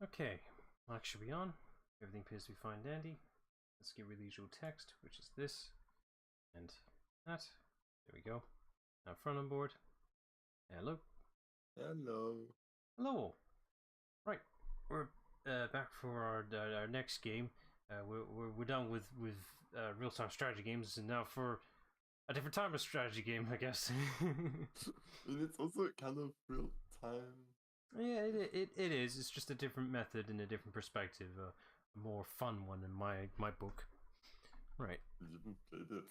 Okay, mic should be on. Everything appears to be fine dandy. Let's get rid of the usual text, which is this and that. There we go. Now front on board. Hello. Hello. Hello. Right, we're back for our next game. We're done with real-time strategy games, and now for a different type of strategy game, I guess. And it's also kind of real time. Yeah, it is. It's just a different method and a different perspective, a more fun one in my book. Right. You haven't played it.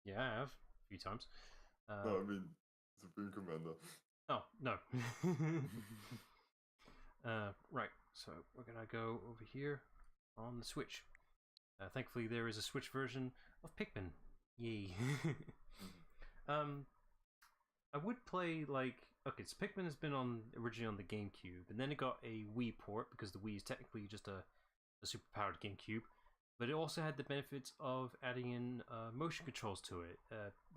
Yeah, I have a few times. No, I mean Supreme Commander. Oh no. Right. So we're gonna go over here on the Switch. Thankfully, there is a Switch version of Pikmin. Yay. I would play like so Pikmin has been originally on the GameCube, and then it got a Wii port because the Wii is technically just a super powered GameCube. But it also had the benefits of adding in motion controls to it,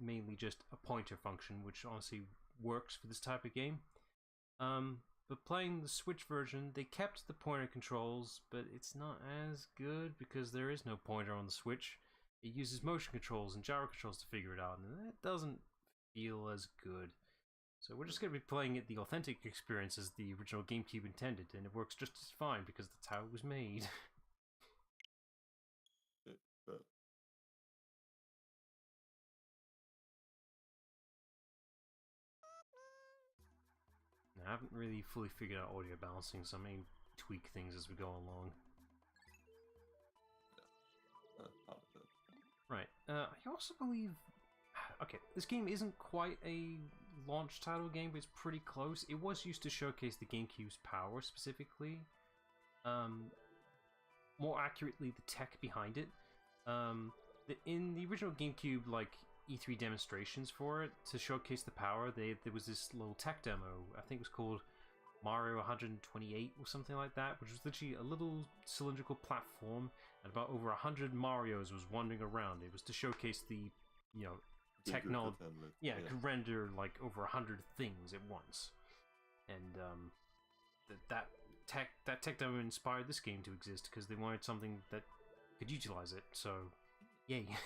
mainly just a pointer function, which honestly works for this type of game. But playing the Switch version, they kept the pointer controls, but it's not as good because there is no pointer on the Switch. It uses motion controls and gyro controls to figure it out, and that doesn't feel as good. So we're just going to be playing it the authentic experience as the original GameCube intended, and it works just as fine because that's how it was made. I haven't really fully figured out audio balancing, so I may tweak things as we go along. Right. I also believe... Okay, this game isn't quite a launch title game, but it's pretty close. It was used to showcase the GameCube's power, specifically. More accurately, the tech behind it. In the original GameCube, like, E3 demonstrations for it, to showcase the power, there was this little tech demo. I think it was called Mario 128 or something like that, which was literally a little cylindrical platform, and about over 100 Marios was wandering around. It was to showcase the, technology. Yeah, it could render like over 100 things at once, and that tech demo inspired this game to exist because they wanted something that could utilize it. So, yay!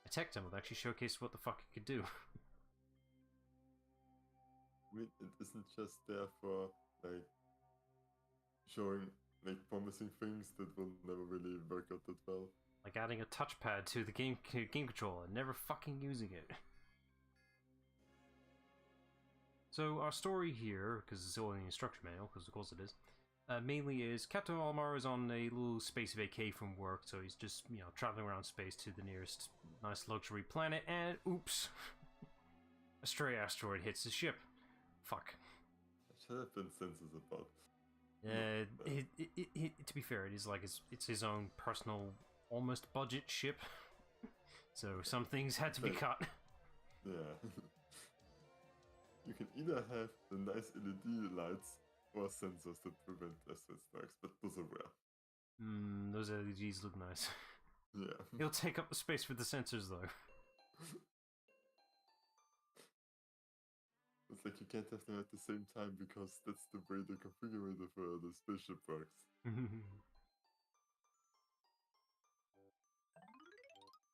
A tech demo that actually showcased what the fuck it could do. I mean, it isn't just there for like showing like promising things that will never really work out that well. Like adding a touchpad to the game controller, never fucking using it. So our story here, because it's all in the instruction manual, because of course it is, mainly is Captain Olimar is on a little space vacay from work, so he's just, traveling around space to the nearest nice luxury planet, and oops, a stray asteroid hits his ship. Fuck. There should have been sensors about. To be fair, it is like it's his own personal, almost budget ship, so some things had to be cut. Yeah. You can either have the nice LED lights or sensors that prevent asteroid strikes, but those are rare. Those LEDs look nice. Yeah. He'll take up the space with the sensors, though. It's like you can't have them at the same time because that's the way the configurator for the spaceship works.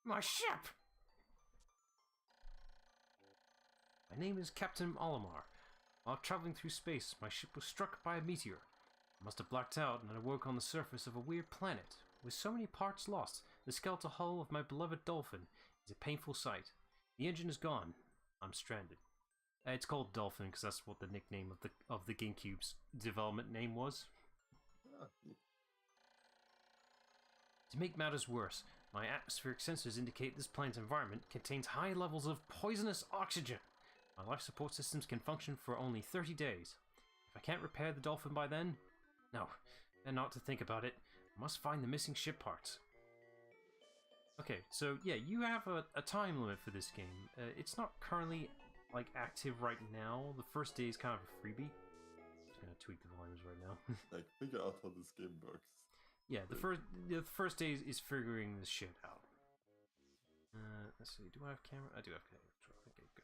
My ship! My name is Captain Olimar. While traveling through space, my ship was struck by a meteor. I must have blacked out and I awoke on the surface of a weird planet. With so many parts lost, the skeletal hull of my beloved dolphin is a painful sight. The engine is gone. I'm stranded. It's called Dolphin because that's what the nickname of the GameCube's development name was. To make matters worse, my atmospheric sensors indicate this planet's environment contains high levels of poisonous oxygen. My life support systems can function for only 30 days. If I can't repair the Dolphin by then, no, and not to think about it, I must find the missing ship parts. Okay, so yeah, you have a time limit for this game. It's not currently like active right now. The first day is kind of a freebie. Just gonna tweak the volumes right now. Like, figure out how this game works. Yeah, the first day is figuring this shit out. Let's see. Do I have camera? I do have camera. Okay, good.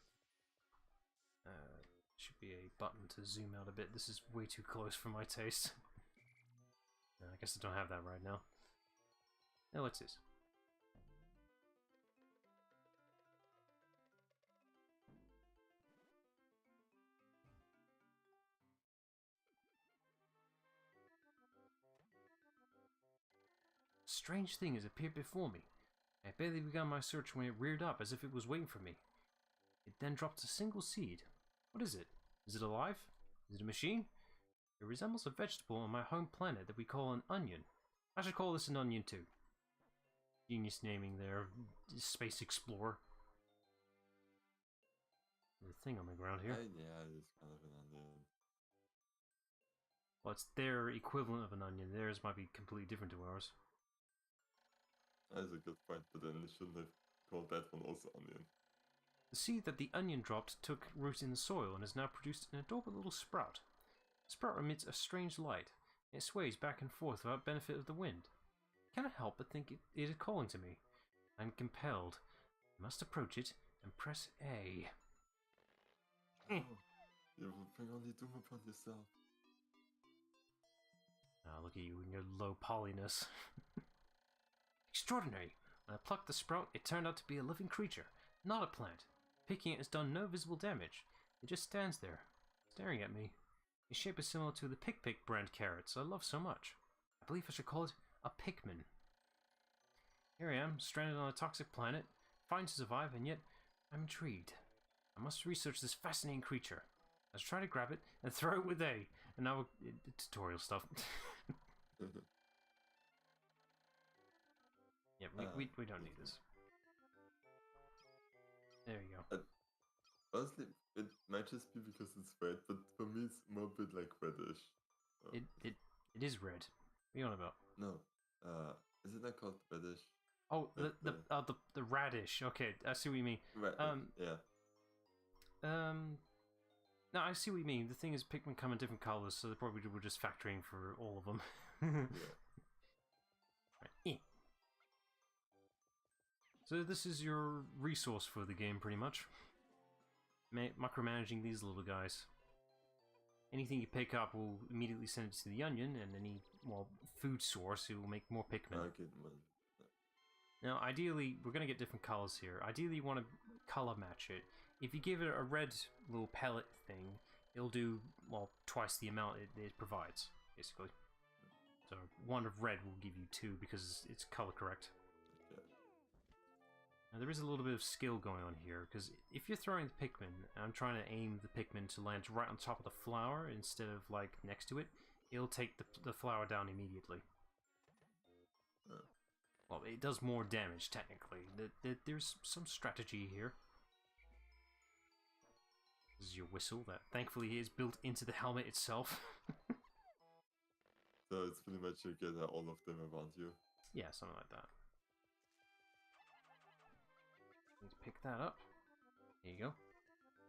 Should be a button to zoom out a bit. This is way too close for my taste. guess I don't have that right now. Now what's this? A strange thing has appeared before me. I barely began my search when it reared up as if it was waiting for me. It then dropped a single seed. What is it? Is it alive? Is it a machine? It resembles a vegetable on my home planet that we call an onion. I should call this an onion too. Genius naming there, Space Explorer. There's a thing on the ground here. Yeah, it's kind of an onion. Well, it's their equivalent of an onion. Theirs might be completely different to ours. That's a good point, but then they shouldn't have called that one also onion. The seed that the onion dropped took root in the soil and has now produced an adorable little sprout. The sprout emits a strange light. It sways back and forth without benefit of the wind. I cannot help but think it is calling to me. I am compelled. I must approach it and press A. Oh, you will bring only doom upon yourself. Ah, look at you and your low polyness. Extraordinary! When I plucked the sprout, it turned out to be a living creature, not a plant. Picking it has done no visible damage. It just stands there, staring at me. Its shape is similar to the Pick brand carrots I love so much. I believe I should call it a Pikmin. Here I am, stranded on a toxic planet, trying to survive, and yet I'm intrigued. I must research this fascinating creature. Let's try to grab it and throw it with A. And now tutorial stuff. Yeah, we don't need this. There you go. Honestly, it might just be because it's red, but for me it's more a bit like reddish. It is red. What are you on about? No. Is it not called reddish? Oh, the radish. Okay, I see what you mean. Yeah. No, I see what you mean. The thing is, Pikmin come in different colors, so they probably were just factoring for all of them. Yeah. Right. So this is your resource for the game, pretty much. Micromanaging these little guys. Anything you pick up will immediately send it to the onion, and any, well, food source, it will make more Pikmin. Okay, now, ideally, we're going to get different colors here. Ideally, you want to color match it. If you give it a red little pellet thing, it'll do, well, twice the amount it provides, basically. So, one of red will give you 2 because it's color correct. Yeah. Now, there is a little bit of skill going on here, because if you're throwing the Pikmin, and I'm trying to aim the Pikmin to land right on top of the flower instead of, like, next to it, it'll take the flower down immediately. Well, it does more damage, technically. There's some strategy here. This is your whistle that thankfully is built into the helmet itself. So it's pretty much you get all of them around you. Yeah, something like that. Need to pick that up. There you go.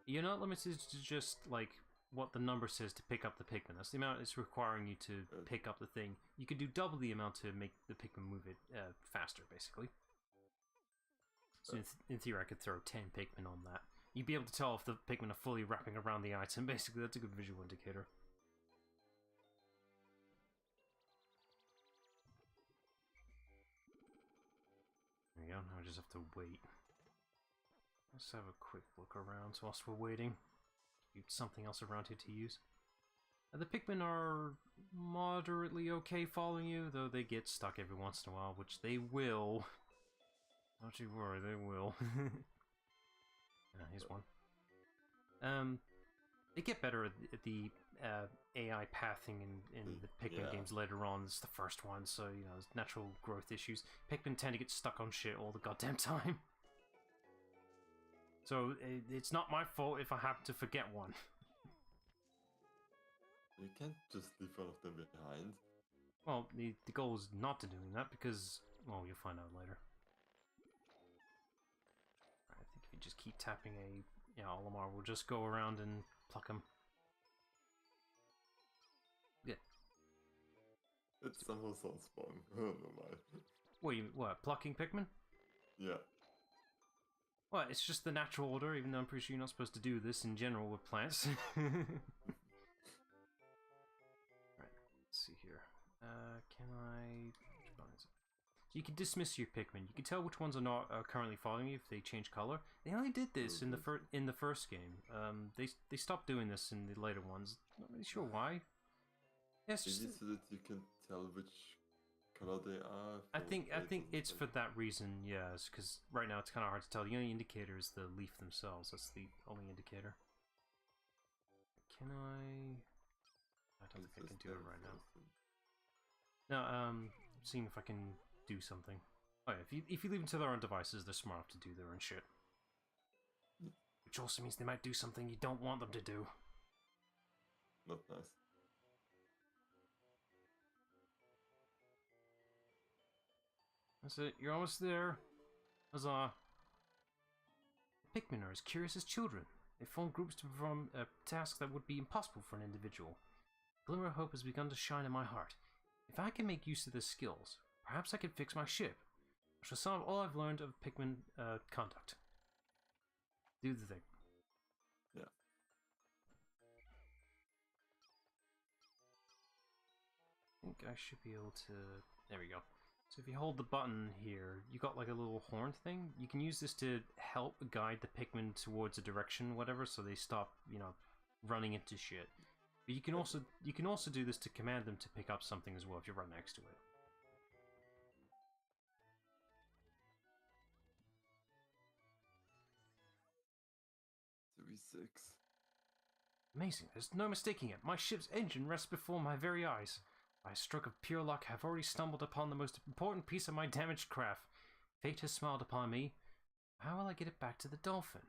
You're not limited to just, like, what the number says to pick up the Pikmin. That's the amount it's requiring you to pick up the thing. You could do double the amount to make the Pikmin move it faster, basically. So in theory, I could throw 10 Pikmin on that. You'd be able to tell if the Pikmin are fully wrapping around the item. Basically, that's a good visual indicator. There we go. Now I just have to wait. Let's have a quick look around whilst we're waiting. Something else around here to use. The Pikmin are moderately okay following you, though they get stuck every once in a while, which they will. Don't you worry, they will. Here's one. They get better at the AI pathing in the Pikmin games later on. It's the first one, so, you know, there's natural growth issues. Pikmin tend to get stuck on shit all the goddamn time. So, it's not my fault if I happen to forget one. You can't just leave one of them behind. Well, the goal is not to doing that because, well, you'll find out later. I think if you just keep tapping A, yeah, Olimar will just go around and pluck them. Good. It somehow sounds wrong. I don't know why. What, plucking Pikmin? Yeah. Well, it's just the natural order, even though I'm pretty sure you're not supposed to do this in general with plants. Right, let's see here. Can So you can dismiss your Pikmin. You can tell which ones are not currently following you if they change color. They only did this in the first game. They stopped doing this in the later ones. Not really sure why. Yes, maybe so that you can tell which color they are. I think it's for that reason. Yes, because right now it's kind of hard to tell. The only indicator is the leaf themselves. That's the only indicator. Can I? I don't think I can do it right now. No, seeing if I can do something. Oh yeah, if you leave them to their own devices, they're smart enough to do their own shit. Which also means they might do something you don't want them to do. Not nice. That's it, you're almost there. Huzzah. Pikmin are as curious as children. They form groups to perform a task that would be impossible for an individual. A glimmer of hope has begun to shine in my heart. If I can make use of the skills, perhaps I can fix my ship. I shall sum up all I've learned of Pikmin conduct. Do the thing. Yeah. I think I should be able to... There we go. So if you hold the button here, you got like a little horn thing. You can use this to help guide the Pikmin towards a direction, whatever, so they stop, you know, running into shit. But you can also do this to command them to pick up something as well if you're right next to it. V6. Amazing, there's no mistaking it. My ship's engine rests before my very eyes. By a stroke of pure luck, I have already stumbled upon the most important piece of my damaged craft. Fate has smiled upon me. How will I get it back to the dolphin?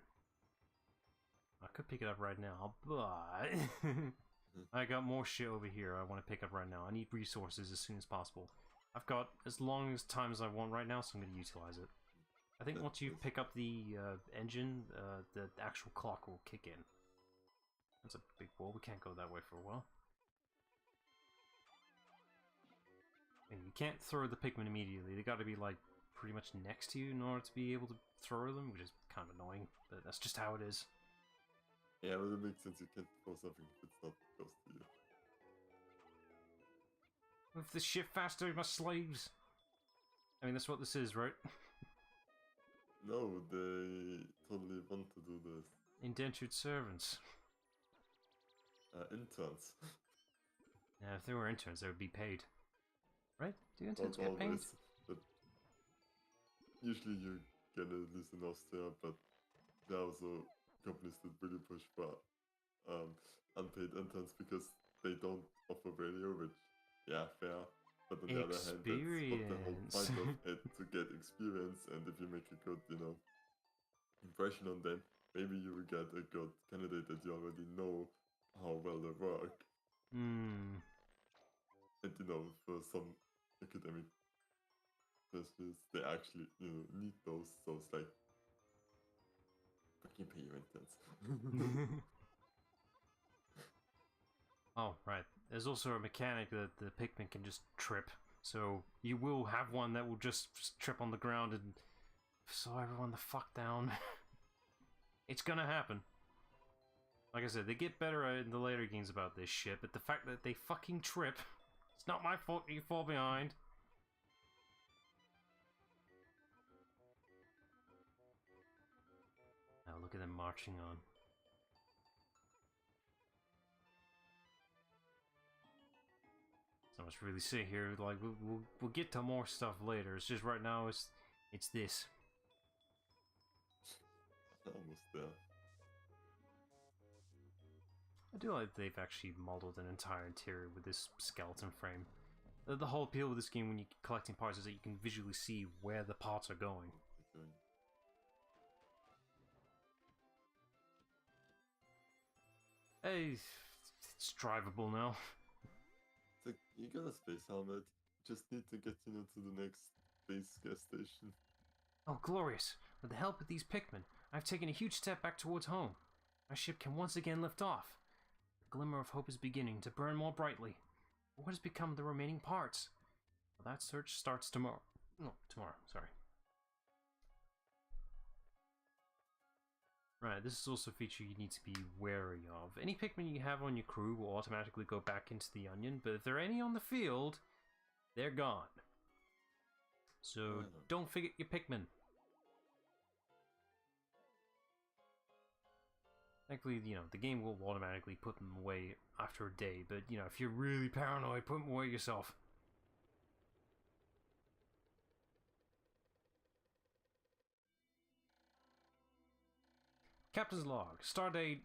I could pick it up right now, but... I got more shit over here I want to pick up right now. I need resources as soon as possible. I've got as long as time as I want right now, so I'm going to utilize it. I think once you pick up the engine, the actual clock will kick in. That's a big wall. We can't go that way for a while. And you can't throw the Pikmin immediately. They got to be like pretty much next to you in order to be able to throw them, which is kind of annoying, but that's just how it is. Yeah, but it makes sense. You can't throw something if it's not close to you. Move the ship faster, my slaves! I mean, that's what this is, right? No, they totally want to do this. Indentured servants. Interns. Yeah, if they were interns, they would be paid. Right? Do interns Not get paid? always, but usually you get it, at least in Austria, but there are also companies that really push for unpaid interns because they don't offer value, which, yeah, fair. But on the other hand, that's what the whole point of it, to get experience, and if you make a good, you know, impression on them, maybe you will get a good candidate that you already know how well they work. Hmm. And, you know, for some academic specialists, they actually, you know, need those, so it's like, fucking pay your interns. Oh, right. There's also a mechanic that the Pikmin can just trip. So you will have one that will just trip on the ground and slow everyone the fuck down. It's gonna happen. Like I said, they get better in the later games about this shit, but the fact that they fucking trip, it's not my fault you fall behind. Now look at them marching on. So much really say here. Like we'll get to more stuff later. It's just right now it's this. Almost there. I do like they've actually modeled an entire interior with this skeleton frame. The whole appeal of this game when you're collecting parts is that you can visually see where the parts are going. Okay. Hey, it's drivable now. It's like, you got a space helmet, just need to get, you know, to the next space gas station. Oh, glorious! With the help of these Pikmin, I've taken a huge step back towards home. My ship can once again lift off. The glimmer of hope is beginning to burn more brightly. But what has become of the remaining parts? Well, that search starts tomorrow. No, tomorrow, sorry. Right, this is also a feature you need to be wary of. Any Pikmin you have on your crew will automatically go back into the onion, but if there are any on the field, they're gone. So don't forget your Pikmin. Thankfully, you know, the game will automatically put them away after a day, but, you know, if you're really paranoid, put them away yourself. Captain's log. Stardate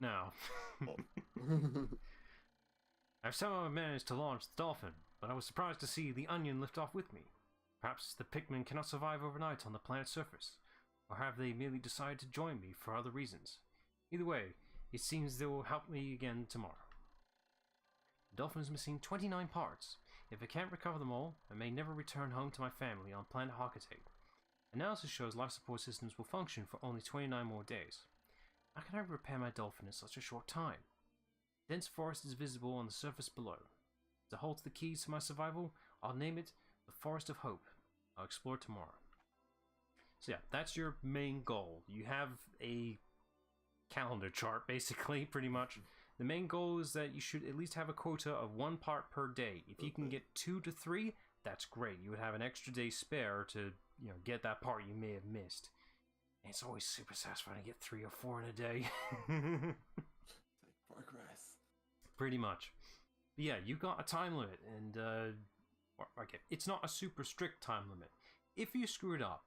now. I've somehow managed to launch the Dolphin, but I was surprised to see the Onion lift off with me. Perhaps the Pikmin cannot survive overnight on the planet's surface, or have they merely decided to join me for other reasons? Either way, it seems they will help me again tomorrow. The Dolphin is missing 29 parts. If I can't recover them all, I may never return home to my family on planet Hardened. Analysis shows life support systems will function for only 29 more days. How can I repair my Dolphin in such a short time? Dense forest is visible on the surface below. To hold the keys to my survival, I'll name it the Forest of Hope. I'll explore tomorrow. So yeah, that's your main goal. You have a calendar chart, basically, pretty much. The main goal is that you should at least have a quota of 1 part per day. If you can get 2 to 3, that's great. You would have an extra day spare to, you know, get that part you may have missed. And it's always super satisfying to get 3 or 4 in a day. Progress. Pretty much. But yeah, you got a time limit, and okay, it's not a super strict time limit. If you screw it up,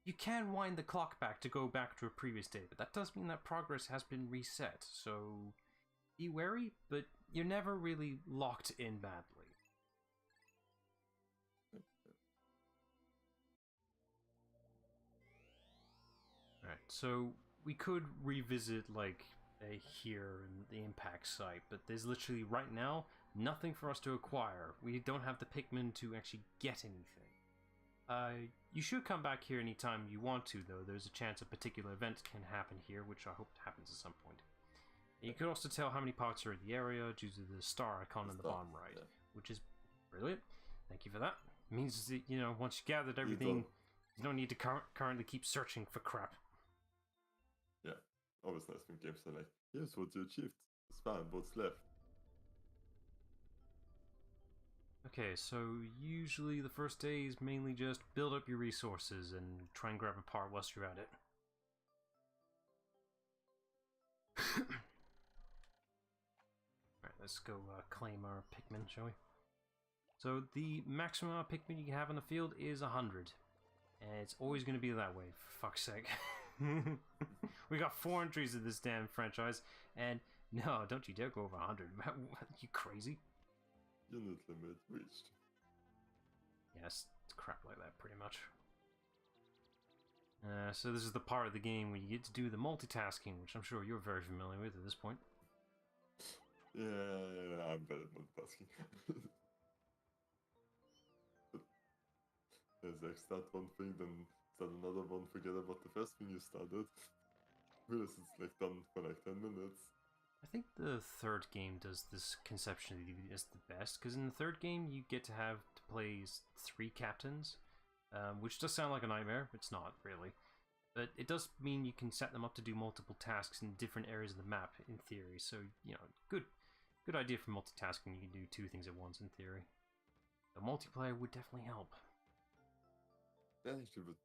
you can wind the clock back to go back to a previous day, but that does mean that progress has been reset, so be wary, but you're never really locked in badly. Alright, so we could revisit, like, here in the impact site, but there's literally, right now, nothing for us to acquire. We don't have the Pikmin to actually get anything. You should come back here anytime you want to, though. There's a chance a particular event can happen here, which I hope happens at some point. You could also tell how many parts are in the area due to the star icon in the bottom right, which is brilliant. Thank you for that. It means that, you know, once you gathered everything, you don't need to currently keep searching for crap. Yeah, always nice when games are like, here's what you achieved. Span, what's left? Okay, so usually the first day is mainly just build up your resources and try and grab a part whilst you're at it. Alright, let's go claim our Pikmin, shall we? So the maximum amount of Pikmin you can have in the field is 100. And it's always going to be that way, for fuck's sake. We got 4 entries in this damn franchise, and no, don't you dare go over 100. You crazy? Unit limit reached. Yes, it's crap like that, pretty much. So this is the part of the game where you get to do the multitasking, which I'm sure you're very familiar with at this point. Yeah, I'm bad at multitasking. There's start one thing, then start another one, forget about the first thing you started. Whereas it's like done for like 10 minutes. I think the third game does this conceptually as the best, because in the third game you get to have to play 3 captains, which does sound like a nightmare. It's not, really. But it does mean you can set them up to do multiple tasks in different areas of the map, in theory. So, you know, good idea for multitasking. You can do 2 things at once, in theory. The multiplayer would definitely help. That actually would,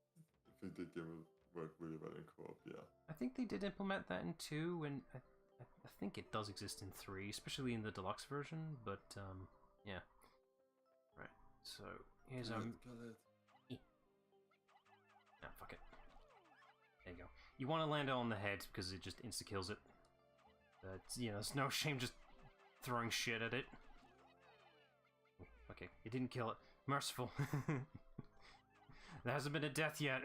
if we did give it work really well in co-op, yeah. I think they did implement that in 2, and I think it does exist in 3, especially in the deluxe version, but, yeah. Right, so, here's our... Ah, fuck it. There you go. You want to land it on the head, because it just insta-kills it. But, you know, there's no shame just throwing shit at it. Okay, it didn't kill it. Merciful. There hasn't been a death yet.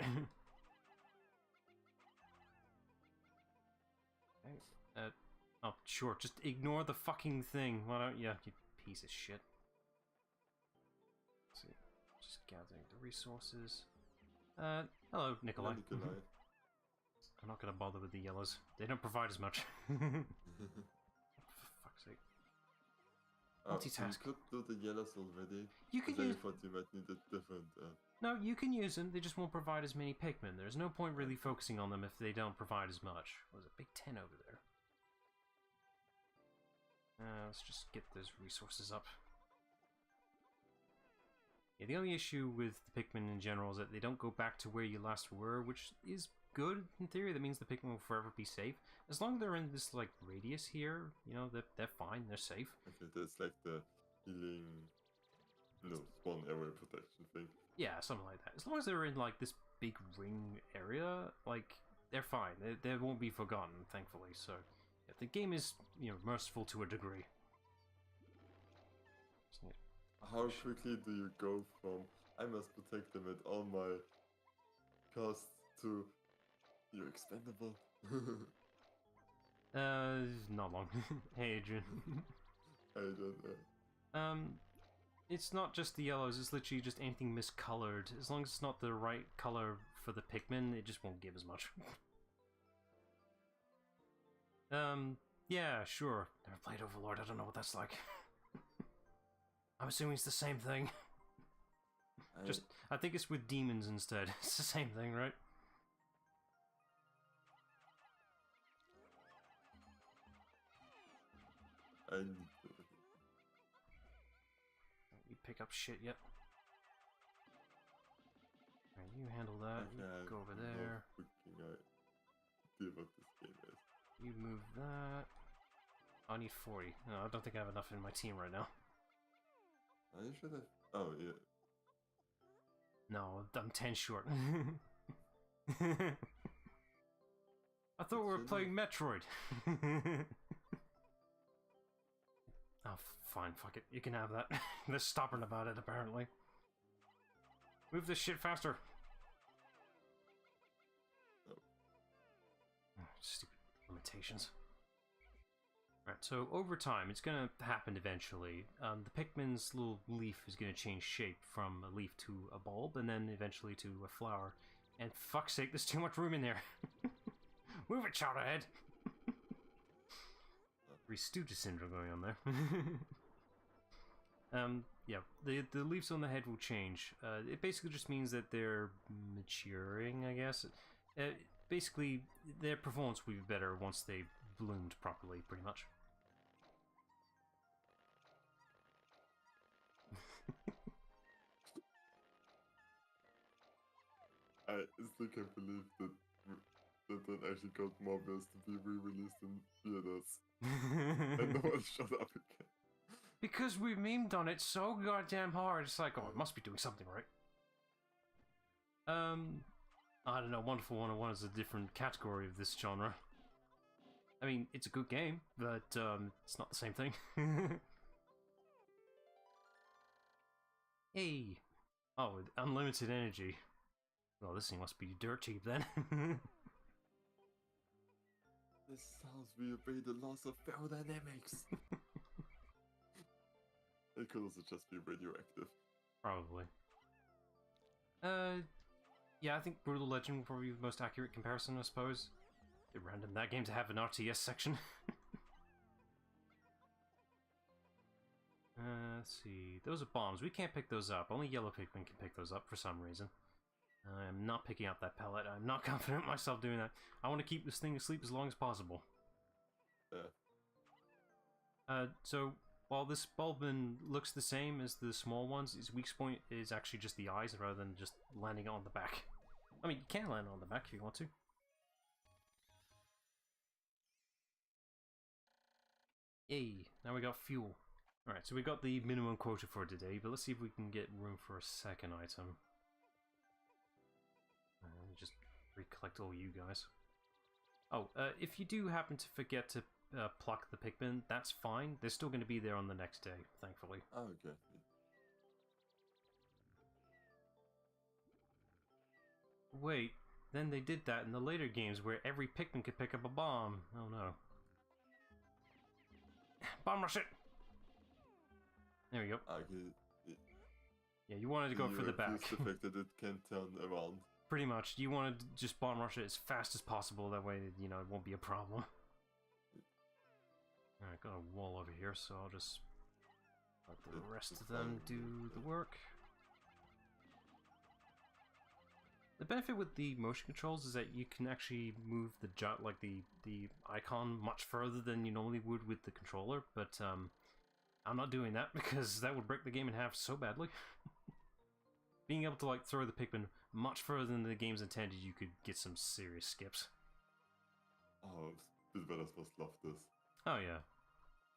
Oh, sure, just ignore the fucking thing. Why don't you piece of shit. Let's see, just gathering the resources. Hello, Nikolai. I'm not gonna bother with the yellows. They don't provide as much. For fuck's sake. Multitask. You could do the yellows already. You can use... I thought you might need a different... No, you can use them, they just won't provide as many Pikmin. There's no point really focusing on them if they don't provide as much. There's a big 10 over there. Let's just get those resources up. Yeah, the only issue with the Pikmin in general is that they don't go back to where you last were, which is good in theory. That means the Pikmin will forever be safe. As long as they're in this, like, radius here, you know, they're fine, they're safe. Okay, that's like the healing, no, spawn area protection thing. Yeah, something like that. As long as they're in, like, this big ring area, like, they're fine. They won't be forgotten, thankfully, so... Yeah, the game is, you know, merciful to a degree. How quickly do you go from I must protect them at all my costs to you're expendable? Not long. Hey, Adrian. I don't know. It's not just the yellows, it's literally just anything miscolored. As long as it's not the right color for the Pikmin, it just won't give as much. Yeah, sure. Never played Overlord, I don't know what that's like. I'm assuming it's the same thing. I think it's with demons instead. It's the same thing, right? I need to... You pick up shit yet? Alright, you handle that. You go over there. Idea what this game is. You move that. I need 40. No, I don't think I have enough in my team right now. Are you sure that... Oh, yeah. No, I'm 10 short. I thought we were playing Metroid. Oh, fine, fuck it. You can have that. They're stubborn about it, apparently. Move this shit faster. Oh, stupid limitations. Right, so over time, it's gonna happen eventually. The Pikmin's little leaf is gonna change shape from a leaf to a bulb, and then eventually to a flower. And fuck's sake, there's too much room in there. Move it, Chowderhead! Three Stooges syndrome going on there. Yeah, the leaves on the head will change. It basically just means that they're maturing, I guess. Basically, their performance will be better once they've bloomed properly, pretty much. I still can't believe that one actually got Morbius to be re-released in theaters. And no one shut up again. Because we memed on it so goddamn hard, it's like, oh, it must be doing something right. I don't know, Wonderful 101 is a different category of this genre. I mean, it's a good game, but it's not the same thing. Hey! Oh, with unlimited energy. Well, this thing must be dirt cheap then. This sounds we obey the laws of thermodynamics. It could also just be radioactive. Probably. Yeah, I think Brutal Legend would probably be the most accurate comparison, I suppose. It's random that game to have an RTS section. Let's see. Those are bombs. We can't pick those up. Only yellow Pikmin can pick those up for some reason. I'm not picking up that pellet. I'm not confident in myself doing that. I want to keep this thing asleep as long as possible. So, while this Bulbin looks the same as the small ones, its weak point is actually just the eyes rather than just landing on the back. I mean, you can land on the back if you want to. Yay, now we got fuel. Alright, so we got the minimum quota for today, but let's see if we can get room for a second item. Just recollect all you guys. Oh, if you do happen to forget to pluck the Pikmin, that's fine. They're still going to be there on the next day, thankfully. Oh, okay. Wait, then they did that in the later games where every Pikmin could pick up a bomb. Oh no. Bomb rush it! There we go. Okay. Yeah, you wanted to go for the back. The fact that it can turn around. Pretty much. You want to just bomb rush it as fast as possible, that way, you know, it won't be a problem. Alright, got a wall over here, so I'll just let the rest of them do the work. The benefit with the motion controls is that you can actually move the the icon much further than you normally would with the controller, but I'm not doing that because that would break the game in half so badly. being able to like throw the Pikmin much further than the game's intended, you could get some serious skips. Oh, speedrunners must love this. Oh yeah.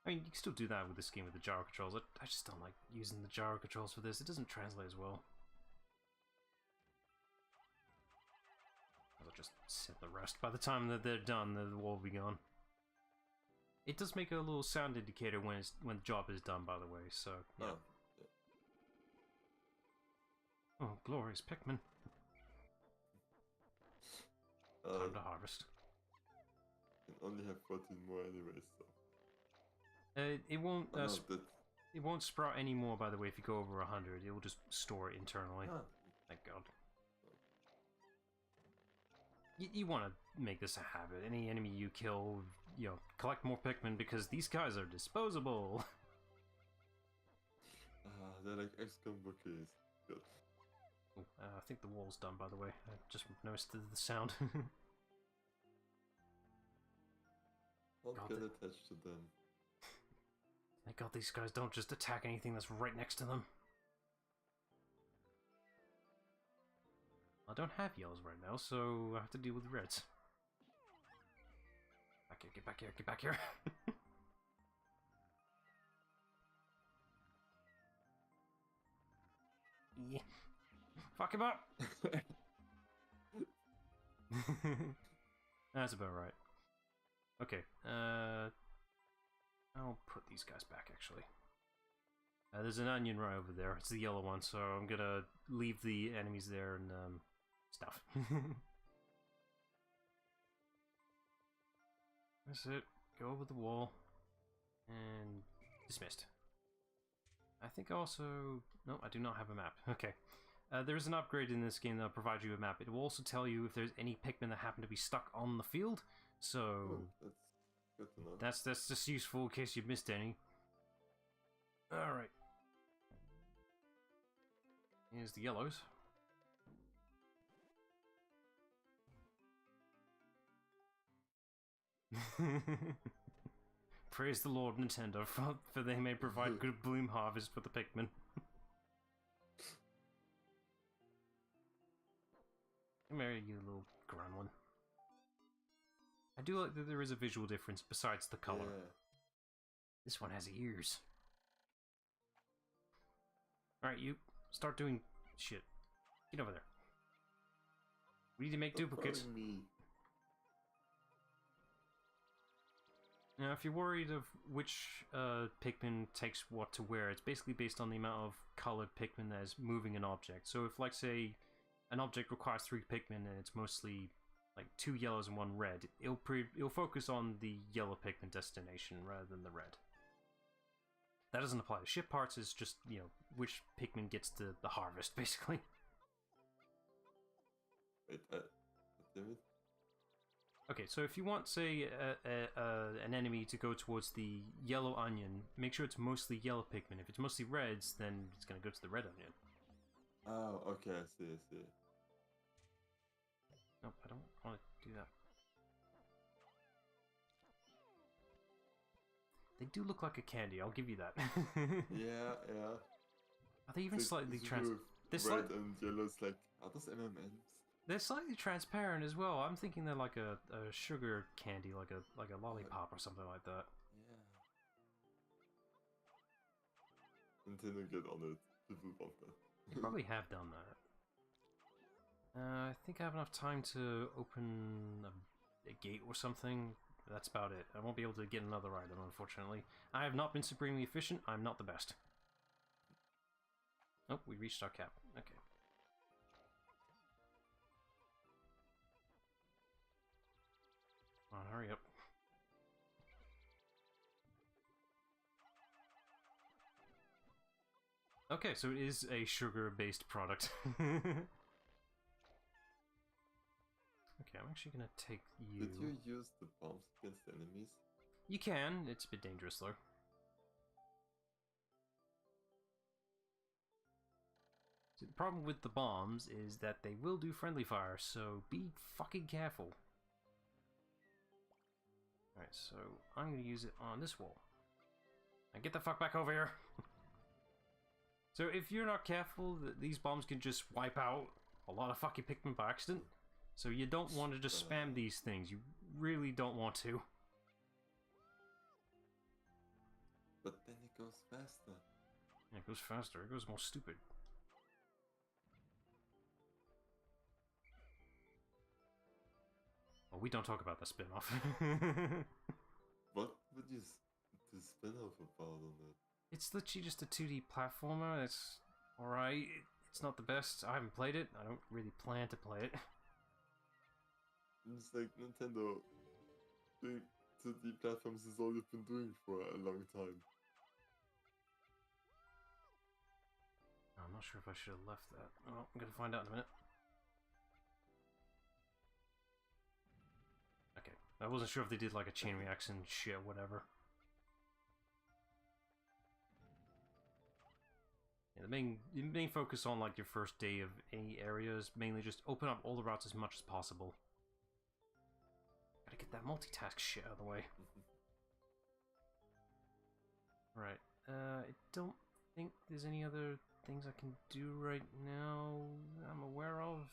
I mean, you can still do that with this game with the gyro controls. I just don't like using the gyro controls for this. It doesn't translate as well. I'll just sit the rest. By the time that they're done, the wall will be gone. It does make a little sound indicator when the job is done, by the way. So yeah. Oh, glorious Pikmin! Time to harvest. Can only have 14 more anyways. So. It won't sprout anymore. By the way, if you go over 100, it will just store it internally. Thank God. You want to make this a habit. Any enemy you kill, collect more Pikmin because these guys are disposable. They're like XCOM bouquets. Good. Ooh, I think the wall's done, by the way. I just noticed the sound. Don't get attached to them. Thank God these guys don't just attack anything that's right next to them. I don't have yellows right now, so I have to deal with reds. Back here, get back here, get back here. Yeah. Fuck him up! That's about right. Okay, I'll put these guys back, actually. There's an onion right over there. It's the yellow one, so I'm gonna leave the enemies there and, stuff. That's it. Go over the wall. And dismissed. I think also... No, I do not have a map. Okay. There is an upgrade in this game that'll provide you a map. It will also tell you if there's any Pikmin that happen to be stuck on the field. So... that's good to know. That's just useful in case you missed any. Alright. Here's the yellows. Praise the Lord Nintendo for they may provide good bloom harvest for the Pikmin. Come here, you little grand one. I do like that there is a visual difference besides the color. Yeah. This one has ears. Alright, you start doing shit. Get over there. We need to make duplicates. Now, if you're worried of which Pikmin takes what to where, it's basically based on the amount of colored Pikmin that is moving an object. So if, like, say, an object requires 3 Pikmin and it's mostly, like, 2 yellows and 1 red, it'll focus on the yellow Pikmin destination rather than the red. That doesn't apply to ship parts, it's just, which Pikmin gets the harvest, basically. Wait, damn it. Okay, so if you want, say, an enemy to go towards the yellow onion, make sure it's mostly yellow Pikmin. If it's mostly reds, then it's going to go to the red onion. Oh, okay, I see. Nope, I don't want to do that. They do look like a candy, I'll give you that. Yeah. Are they even slightly Red and yellow's like, are those M&Ms? They're slightly transparent as well. I'm thinking they're like a sugar candy, like a lollipop or something like that. Yeah. Nintendo get on it. People want that. They probably have done that. I think I have enough time to open a gate or something. That's about it. I won't be able to get another item, unfortunately. I have not been supremely efficient. I'm not the best. Oh, we reached our cap. Okay. Come on, hurry up. Okay, so it is a sugar-based product. Okay, I'm actually gonna take you... Did you use the bombs against enemies? You can. It's a bit dangerous, though. So the problem with the bombs is that they will do friendly fire, so be fucking careful. Alright, so I'm gonna use it on this wall. Now get the fuck back over here! So if you're not careful, these bombs can just wipe out a lot of fucking Pikmin by accident. So you don't want to just spam these things. You really don't want to. But then it goes faster. Yeah, it goes faster. It goes more stupid. Well, we don't talk about the spin-off. What would you the spin-off about on it? It's literally just a 2D platformer. It's alright. It's not the best. I haven't played it. I don't really plan to play it. It's like Nintendo doing 2D platforms is all you've been doing for a long time. I'm not sure if I should have left that. Oh, I'm gonna find out in a minute. Okay. I wasn't sure if they did like a chain reaction shit or whatever. Yeah, the main focus on like your first day of any area is mainly just open up all the routes as much as possible. Gotta get that multitask shit out of the way. Right. I don't think there's any other things I can do right now I'm aware of.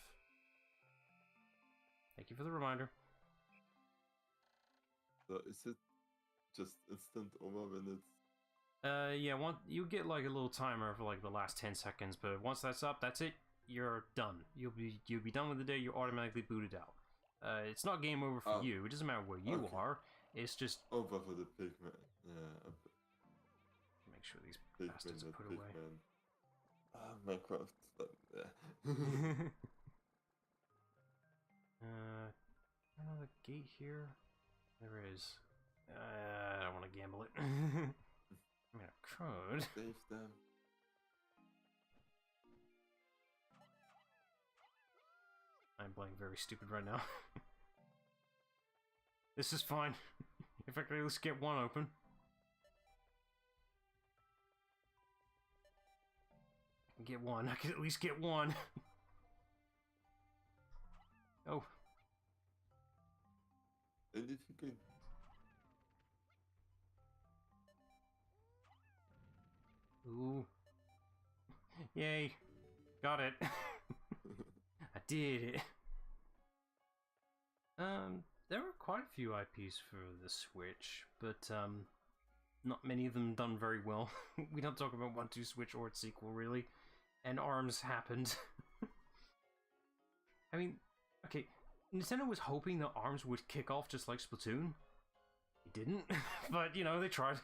Thank you for the reminder. So is it just instant over when it's... Yeah, you get like a little timer for like the last 10 seconds, but once that's up, that's it. You're done. You'll be done with the day. You're automatically booted out. It's not game over for you. It doesn't matter where you are. It's just over for the Pikmin. Yeah. Make sure these Pikmin, bastards are put away. Minecraft. Yeah. Another gate here. There is. I don't want to gamble it. I mean, I could. Save them. I'm playing very stupid right now. This is fine. If I could at least get one open. I can get one. I can at least get one. Oh. And if you can... Ooh. Yay. Got it. I did it. There were quite a few IPs for the Switch, but not many of them done very well. We don't talk about 1-2 Switch or its sequel, really. And ARMS happened. I mean, okay, Nintendo was hoping that ARMS would kick off just like Splatoon. It didn't, but, you know, they tried.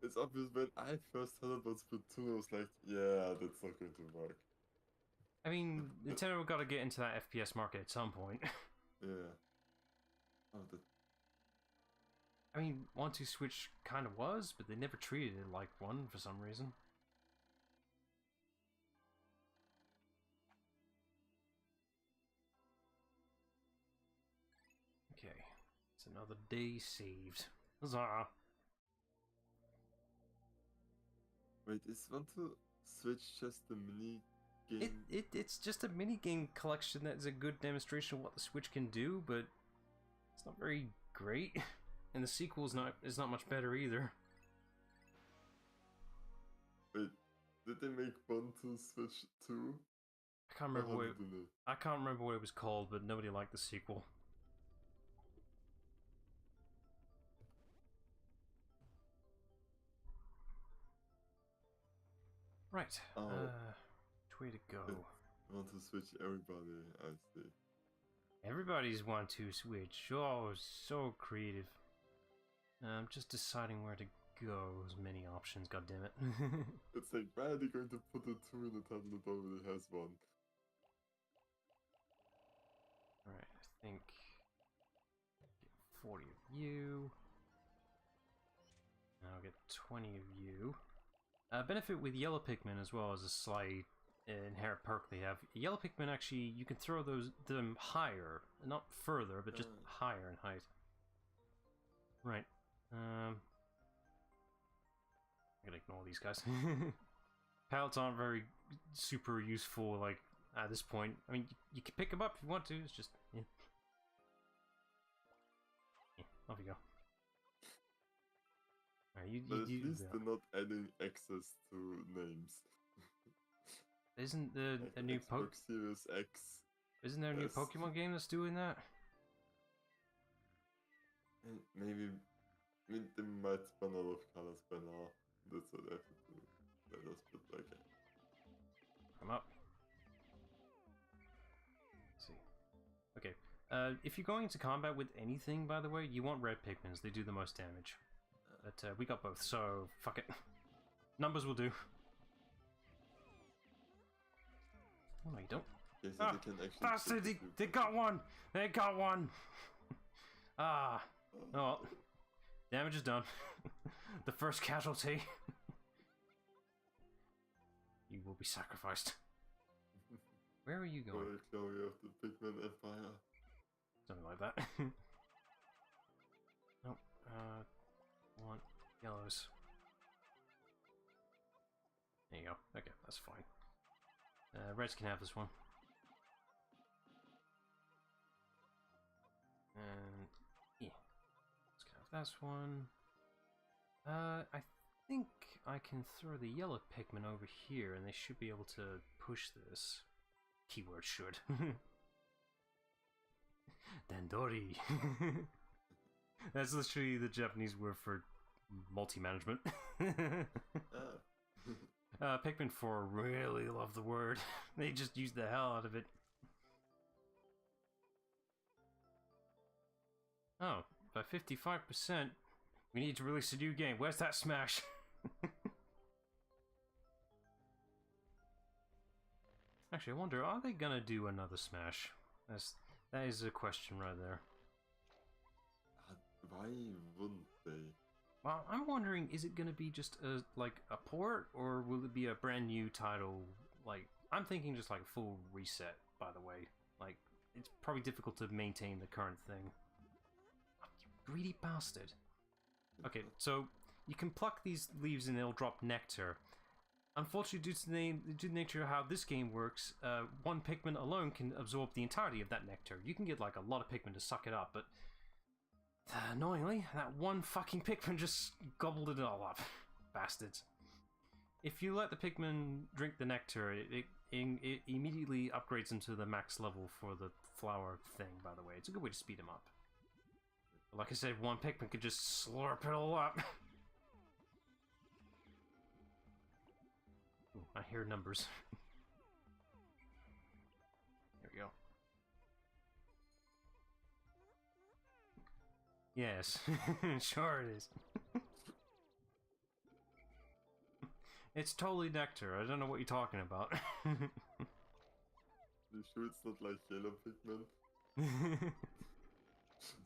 It's obvious when I first heard about Splatoon, I was like, yeah, that's not going to work. I mean, Nintendo got to get into that FPS market at some point. Yeah. Oh, I mean, 1-2 Switch kind of was, but they never treated it like one for some reason. Okay, it's another day saved. Huzzah! Wait, is 1-2 Switch just a mini game? It's just a mini game collection that's a good demonstration of what the Switch can do, but it's not very great. And the sequel is not much better either. Wait, did they make 1-2 Switch 2? I can't remember what it was called, but nobody liked the sequel. Right. Which way to go? 1-2 Switch everybody, I see. Everybody's 1-2 Switch. Oh, so creative. I'm just deciding where to go. There's many options, goddammit. It's like, why are they going to put a 2 in a tablet that already has one? Alright, I think... get 40 of you. I'll get 20 of you. Benefit with yellow Pikmin as well as a slight inherent perk they have. Yellow Pikmin actually, you can throw them higher. Not further, but just higher in height. Right. I'm gonna ignore these guys. Pallets aren't very super useful, like, at this point. I mean, you can pick them up if you want to, it's just, yeah. Off you go. But at least they're not adding access to names. Isn't the Like a new Xbox Series X? Isn't there a new Pokemon game that's doing that? Maybe they might run out of colors by now. That's what I have to do. Let us put okay. Come up. Let's see. Okay. If you're going into combat with anything, by the way, you want red Pikmins. They do the most damage. But we got both, so fuck it. Numbers will do. Oh no, you don't. Okay, so they can actually bastard! They got one! They got one! Ah. Oh well. Damage is done. The first casualty. You will be sacrificed. Where are you going? Glory of the Pikmin Empire. Something like that. Nope. Want yellows. There you go. Okay, that's fine. Reds can have this one. And yeah, let's have this one. I think I can throw the yellow Pikmin over here, and they should be able to push this. Keyword should. Dandori. That's literally the Japanese word for multi-management. Pikmin 4 really love the word. They just use the hell out of it. Oh, by 55%, we need to release a new game. Where's that Smash? Actually, I wonder, are they gonna do another Smash? That is a question right there. Why wouldn't they? Well, I'm wondering, is it gonna be just like a port, or will it be a brand new title? Like, I'm thinking just like a full reset, by the way. Like, it's probably difficult to maintain the current thing. Oh, you greedy bastard. Okay, so you can pluck these leaves and they'll drop nectar. Unfortunately, due to the nature of how this game works, one Pikmin alone can absorb the entirety of that nectar. You can get like a lot of Pikmin to suck it up, but annoyingly, that one fucking Pikmin just gobbled it all up. Bastards. If you let the Pikmin drink the nectar, it immediately upgrades into the max level for the flower thing, by the way. It's a good way to speed him up. But like I said, one Pikmin could just slurp it all up. Ooh, I hear numbers. There we go. Yes, sure it is. It's totally nectar. I don't know what you're talking about. You sure it's not like yellow Pikmin?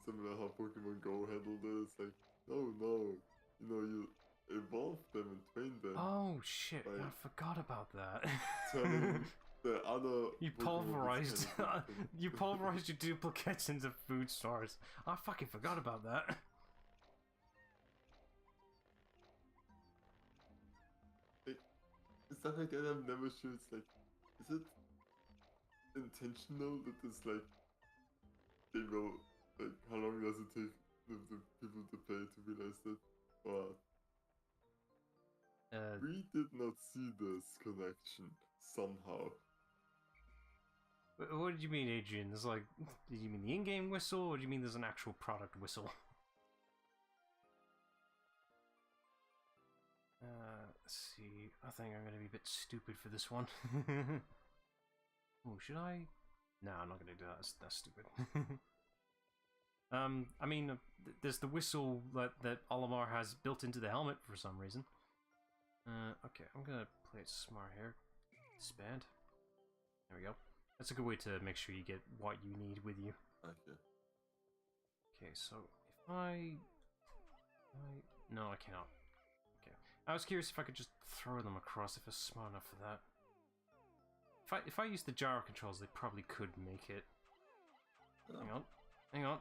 Similar how Pokemon Go handled it. It's like, no, you know, you evolve them and train them. Oh shit! I forgot about that. Turning the other you pulverized, you pulverized your duplicates into food stores. I fucking forgot about that. Stuff like that, I'm never sure. It's like, is it intentional that it's like they will, like, how long does it take the people to play to realize that? Or we did not see this connection somehow. What did you mean, Adrian? There's like, did you mean the in-game whistle, or do you mean there's an actual product whistle? Let's see. I think I'm gonna be a bit stupid for this one. Oh, should I? No, I'm not gonna do that. That's stupid. I mean, there's the whistle that Olimar has built into the helmet for some reason. Okay, I'm gonna play it smart here. Disband. There we go. That's a good way to make sure you get what you need with you. Okay. Okay, so if I... No, I cannot. Okay. I was curious if I could just throw them across, if I was smart enough for that. If I use the gyro controls, they probably could make it. Oh. Hang on.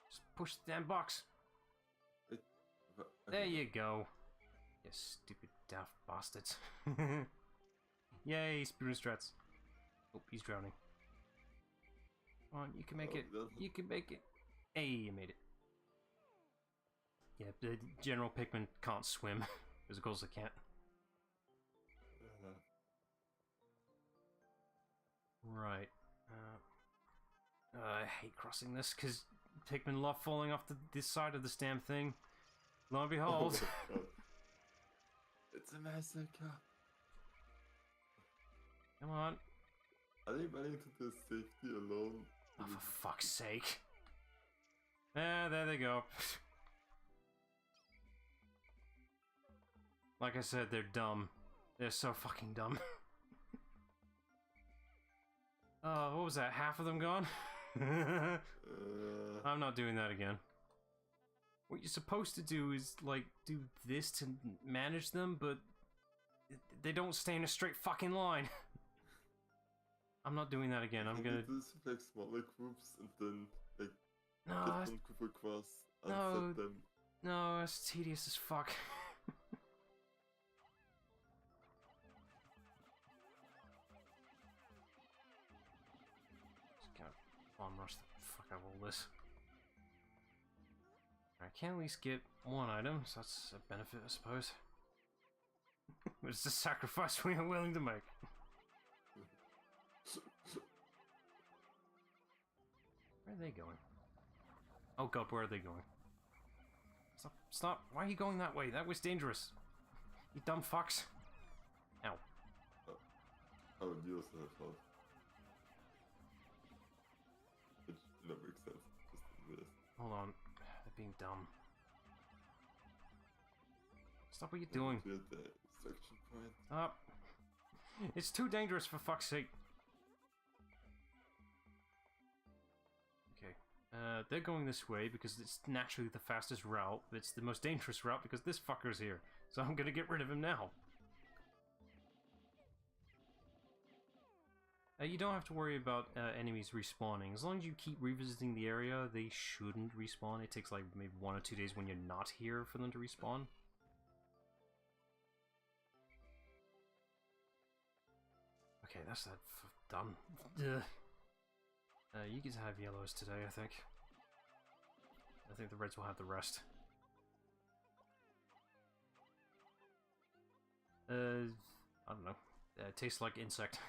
Just push the damn box. There you go. You stupid daft bastards. Yay, Spoon Strats. Oh, he's drowning. Come on, you can make it. You can make it. Hey, you made it. Yeah, the general Pikmin can't swim. As of course they can't. Right. I hate crossing this because Pikmin love falling off this side of this damn thing. Lo and behold. Oh, it's a massacre. Come on. Are they running to the safety alone? Oh, for fuck's sake. There they go. Like I said, they're dumb. They're so fucking dumb. Oh, what was that? Half of them gone? I'm not doing that again. What you're supposed to do is, like, do this to manage them, but they don't stay in a straight fucking line. I'm not doing that again. I'm gonna do this with, like, smaller groups and then, like, no, get one group across and set them. No, it's tedious as fuck. Just gotta bomb rush the fuck out of all this. I can at least get one item, so that's a benefit, I suppose. It's a sacrifice we are willing to make. Where are they going? Oh god, where are they going? Stop, stop! Why are you going that way? That was dangerous! You dumb fucks! Ow. Oh, you also have health. Which never makes sense. Just this. Hold on. They're being dumb. Stop what you're doing. We're at the extraction point. Stop. It's too dangerous for fuck's sake. Okay. They're going this way because it's naturally the fastest route. It's the most dangerous route because this fucker's here. So I'm gonna get rid of him now. You don't have to worry about enemies respawning. As long as you keep revisiting the area, they shouldn't respawn. It takes like maybe 1 or 2 days when you're not here for them to respawn. Okay, that's that done. You get to have yellows today, I think. I think the reds will have the rest. I don't know. Tastes like insect.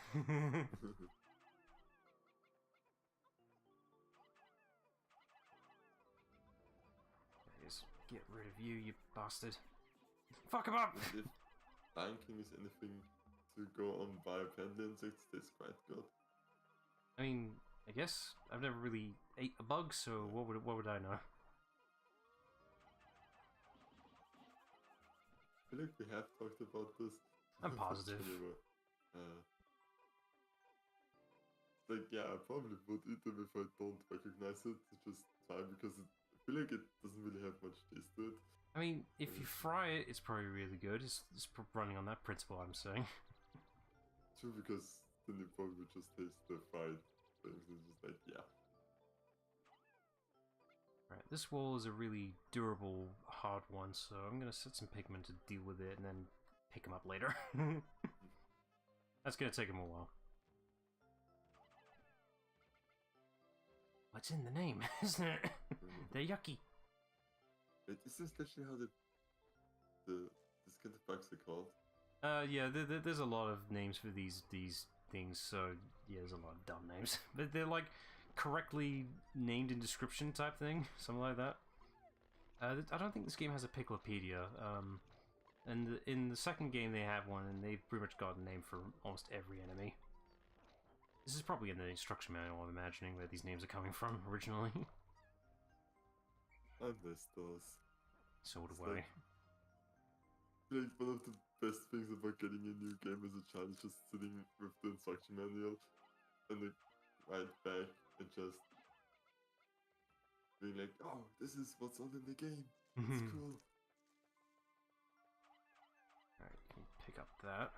Just get rid of you, you bastard. Fuck him up! And if Lion King is anything to go on by, panda insects tastes quite good. I mean, I guess I've never really ate a bug, so what would I know? I feel like we have talked about this. I'm positive. Like, yeah, I probably would eat them if I don't recognize it. Just try because I feel like it doesn't really have much taste to it. I mean, if you fry it, it's probably really good. It's running on that principle, I'm saying. True, because then you probably would just taste the fried things and just like, yeah. Right, this wall is a really durable, hard one, so I'm gonna set some Pikmin to deal with it and then pick them up later. That's gonna take them a while. What's in the name, isn't it? They're yucky. Wait, is this literally how this kind of bugs are called? Yeah, there's a lot of names for these things, so yeah, there's a lot of dumb names. But they're like correctly named in description type thing, something like that. I don't think this game has a Picklopedia. And in the second game they have one, and they've pretty much got a name for almost every enemy. This is probably in the instruction manual, I'm imagining, where these names are coming from originally. I miss those. So do It's I. Like one of the best things about getting a new game as a child is just sitting with the instruction manual and like right back and just being like, oh, this is what's all in the game. It's cool. Alright, can pick up that.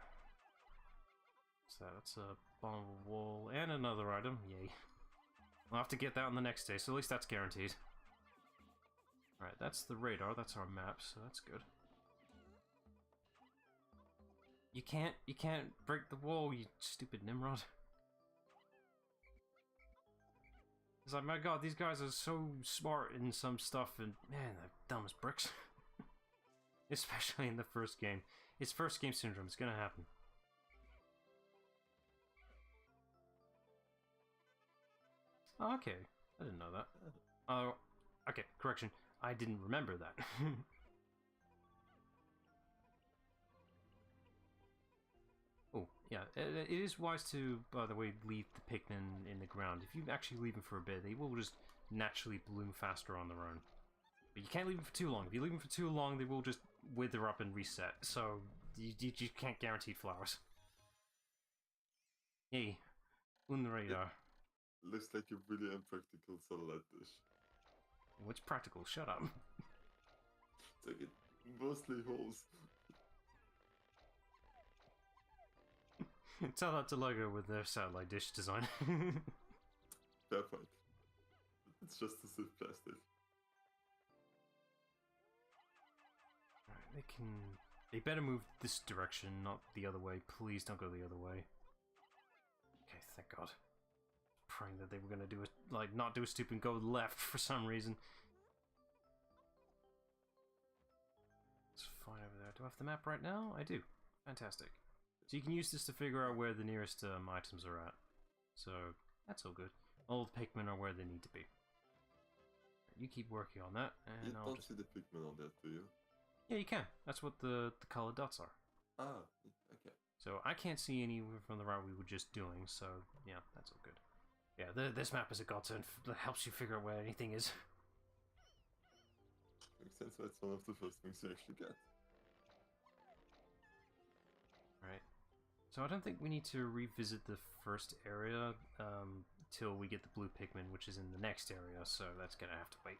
So that's a bomb wall and another item. Yay. I'll have to get that on the next day, so at least that's guaranteed. Alright, that's the radar, that's our map, so that's good. You can't break the wall, you stupid Nimrod. It's like, my god, these guys are so smart in some stuff, and man, they're dumb as bricks. Especially in the first game. It's first game syndrome. It's gonna happen. Oh, okay. I didn't know that. Oh, okay. Correction. I didn't remember that. Oh, yeah. It is wise to, by the way, leave the Pikmin in the ground. If you actually leave them for a bit, they will just naturally bloom faster on their own. But you can't leave them for too long. If you leave them for too long, they will just wither up and reset. So you can't guarantee flowers. Yay. On the radar. Looks like a really impractical satellite dish. What's practical? Shut up. It's like it mostly holes. Tell that to Lego with their satellite dish design. Fair point. It's just a stiff plastic. Right, they better move this direction, not the other way. Please don't go the other way. Okay, thank God. Praying that they were gonna do it, like, not do a stupid and go left for some reason. It's fine over there. Do I have the map right now? I do. Fantastic. So you can use this to figure out where the nearest items are at. So, that's all good. All the Pikmin are where they need to be. You keep working on that, and You I'll don't just... see the Pikmin on that, do you? Yeah, you can. That's what the colored dots are. Ah, okay. So I can't see any from the route we were just doing, so yeah, that's all good. Yeah, this map is a godsend that helps you figure out where anything is. Makes sense, that's one of the first things you actually get. Right. So I don't think we need to revisit the first area till we get the blue Pikmin, which is in the next area, so that's gonna have to wait.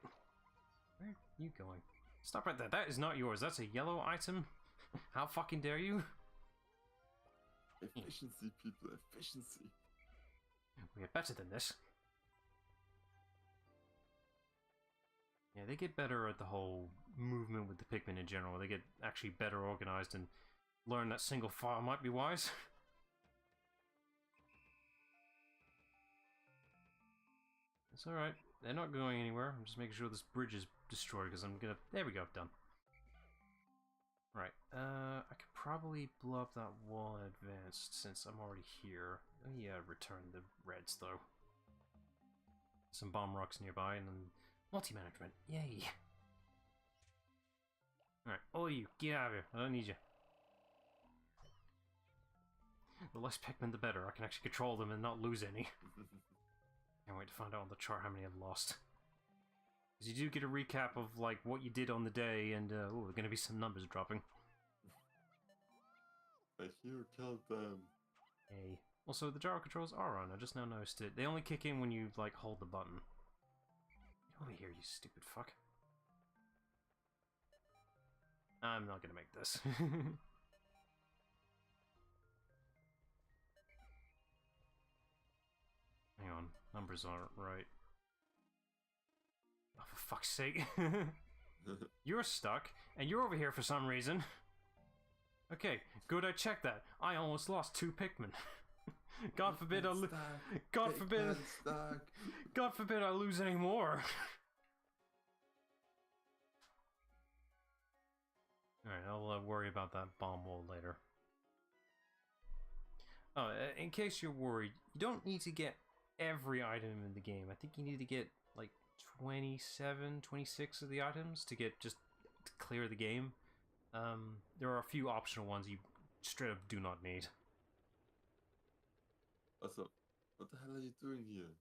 Where are you going? Stop right there. That is not yours. That's a yellow item. How fucking dare you? Efficiency, people, efficiency. We are better than this. Yeah, they get better at the whole movement with the Pikmin in general. They get actually better organized and learn that single file might be wise. It's alright. They're not going anywhere. I'm just making sure this bridge is destroyed because I'm gonna... There we go, done. Right, I could probably blow up that wall in advance since I'm already here. Oh yeah, return the reds though. Some bomb rocks nearby and then multi-management. Yay! Alright, all you, get out of here. I don't need you. The less Pikmin the better. I can actually control them and not lose any. Can't wait to find out on the chart how many I've lost. Because you do get a recap of like what you did on the day, and oh, there are going to be some numbers dropping. I hear countdown. Hey. Also, the gyro controls are on. I just now noticed it. They only kick in when you like hold the button. Get over here, you stupid fuck. I'm not going to make this. Hang on, numbers aren't right. Oh, for fuck's sake. You're stuck, and you're over here for some reason. Okay, good, I checked that. I almost lost 2 Pikmin. God forbid I lose... God forbid... God forbid I lose any more. Alright, I'll worry about that bomb wall later. Oh, in case you're worried, you don't need to get every item in the game. I think you need to get like 27, 26 of the items to get just to clear the game. There are a few optional ones you straight up do not need. Also, what the hell are you doing here?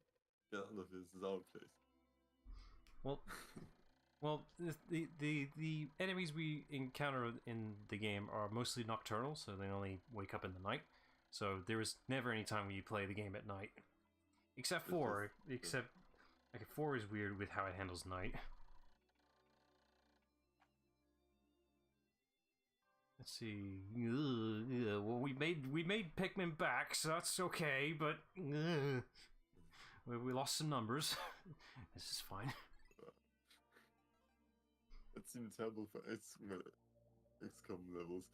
Get out of here, this is our place. Well, the enemies we encounter in the game are mostly nocturnal, so they only wake up in the night. So there is never any time when you play the game at night. Except 4. Except, like, 4 is weird with how it handles night. Let's see. Well, we made Pikmin back, so that's okay. But we lost some numbers. This is fine. It seemed terrible for XCOM levels.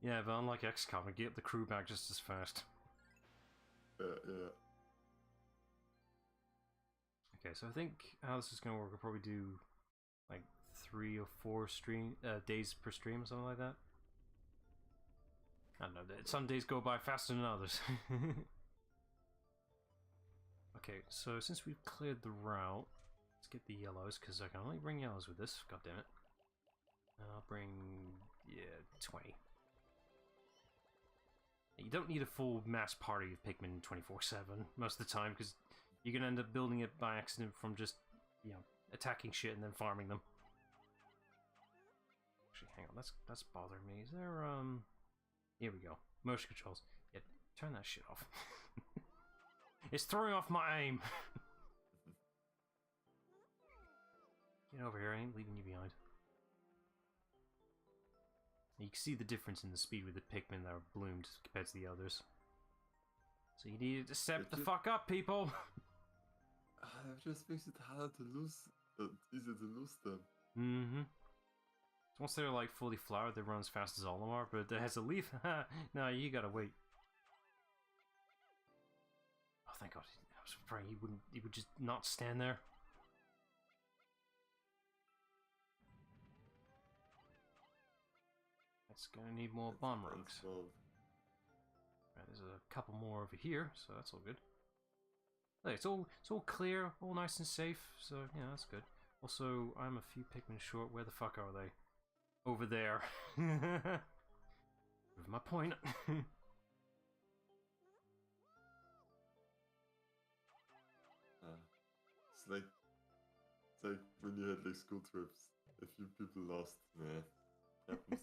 Yeah, but unlike XCOM, we get the crew back just as fast. Yeah. Okay, so I think how this is going to work, we'll probably do like 3 or 4 days per stream or something like that. I don't know. Some days go by faster than others. Okay, so since we've cleared the route, let's get the yellows, because I can only bring yellows with this. God damn it. I'll bring, yeah, 20. You don't need a full mass party of Pikmin 24/7 most of the time, because you're going to end up building it by accident from just, you know, attacking shit and then farming them. Actually, hang on, that's bothering me. Is there, here we go. Motion controls. Yeah, turn that shit off. It's throwing off my aim! Get over here, I ain't leaving you behind. You can see the difference in the speed with the Pikmin that are bloomed compared to the others. So you need to step the fuck up, people! It just makes it harder to lose, easier to lose them. Mm-hmm. Once they're like fully flowered, they run as fast as Olimar, but it has a leaf. No, you gotta wait. Oh, thank God! I was afraid he would just not stand there. That's gonna need more bomb rocks. Right, there's a couple more over here, so that's all good. Hey, it's all clear, all nice and safe, so yeah, that's good. Also, I'm a few Pikmin short. Where the fuck are they? Over there. With my point. It's like when you had like school trips. A few people lost. Nah, happens.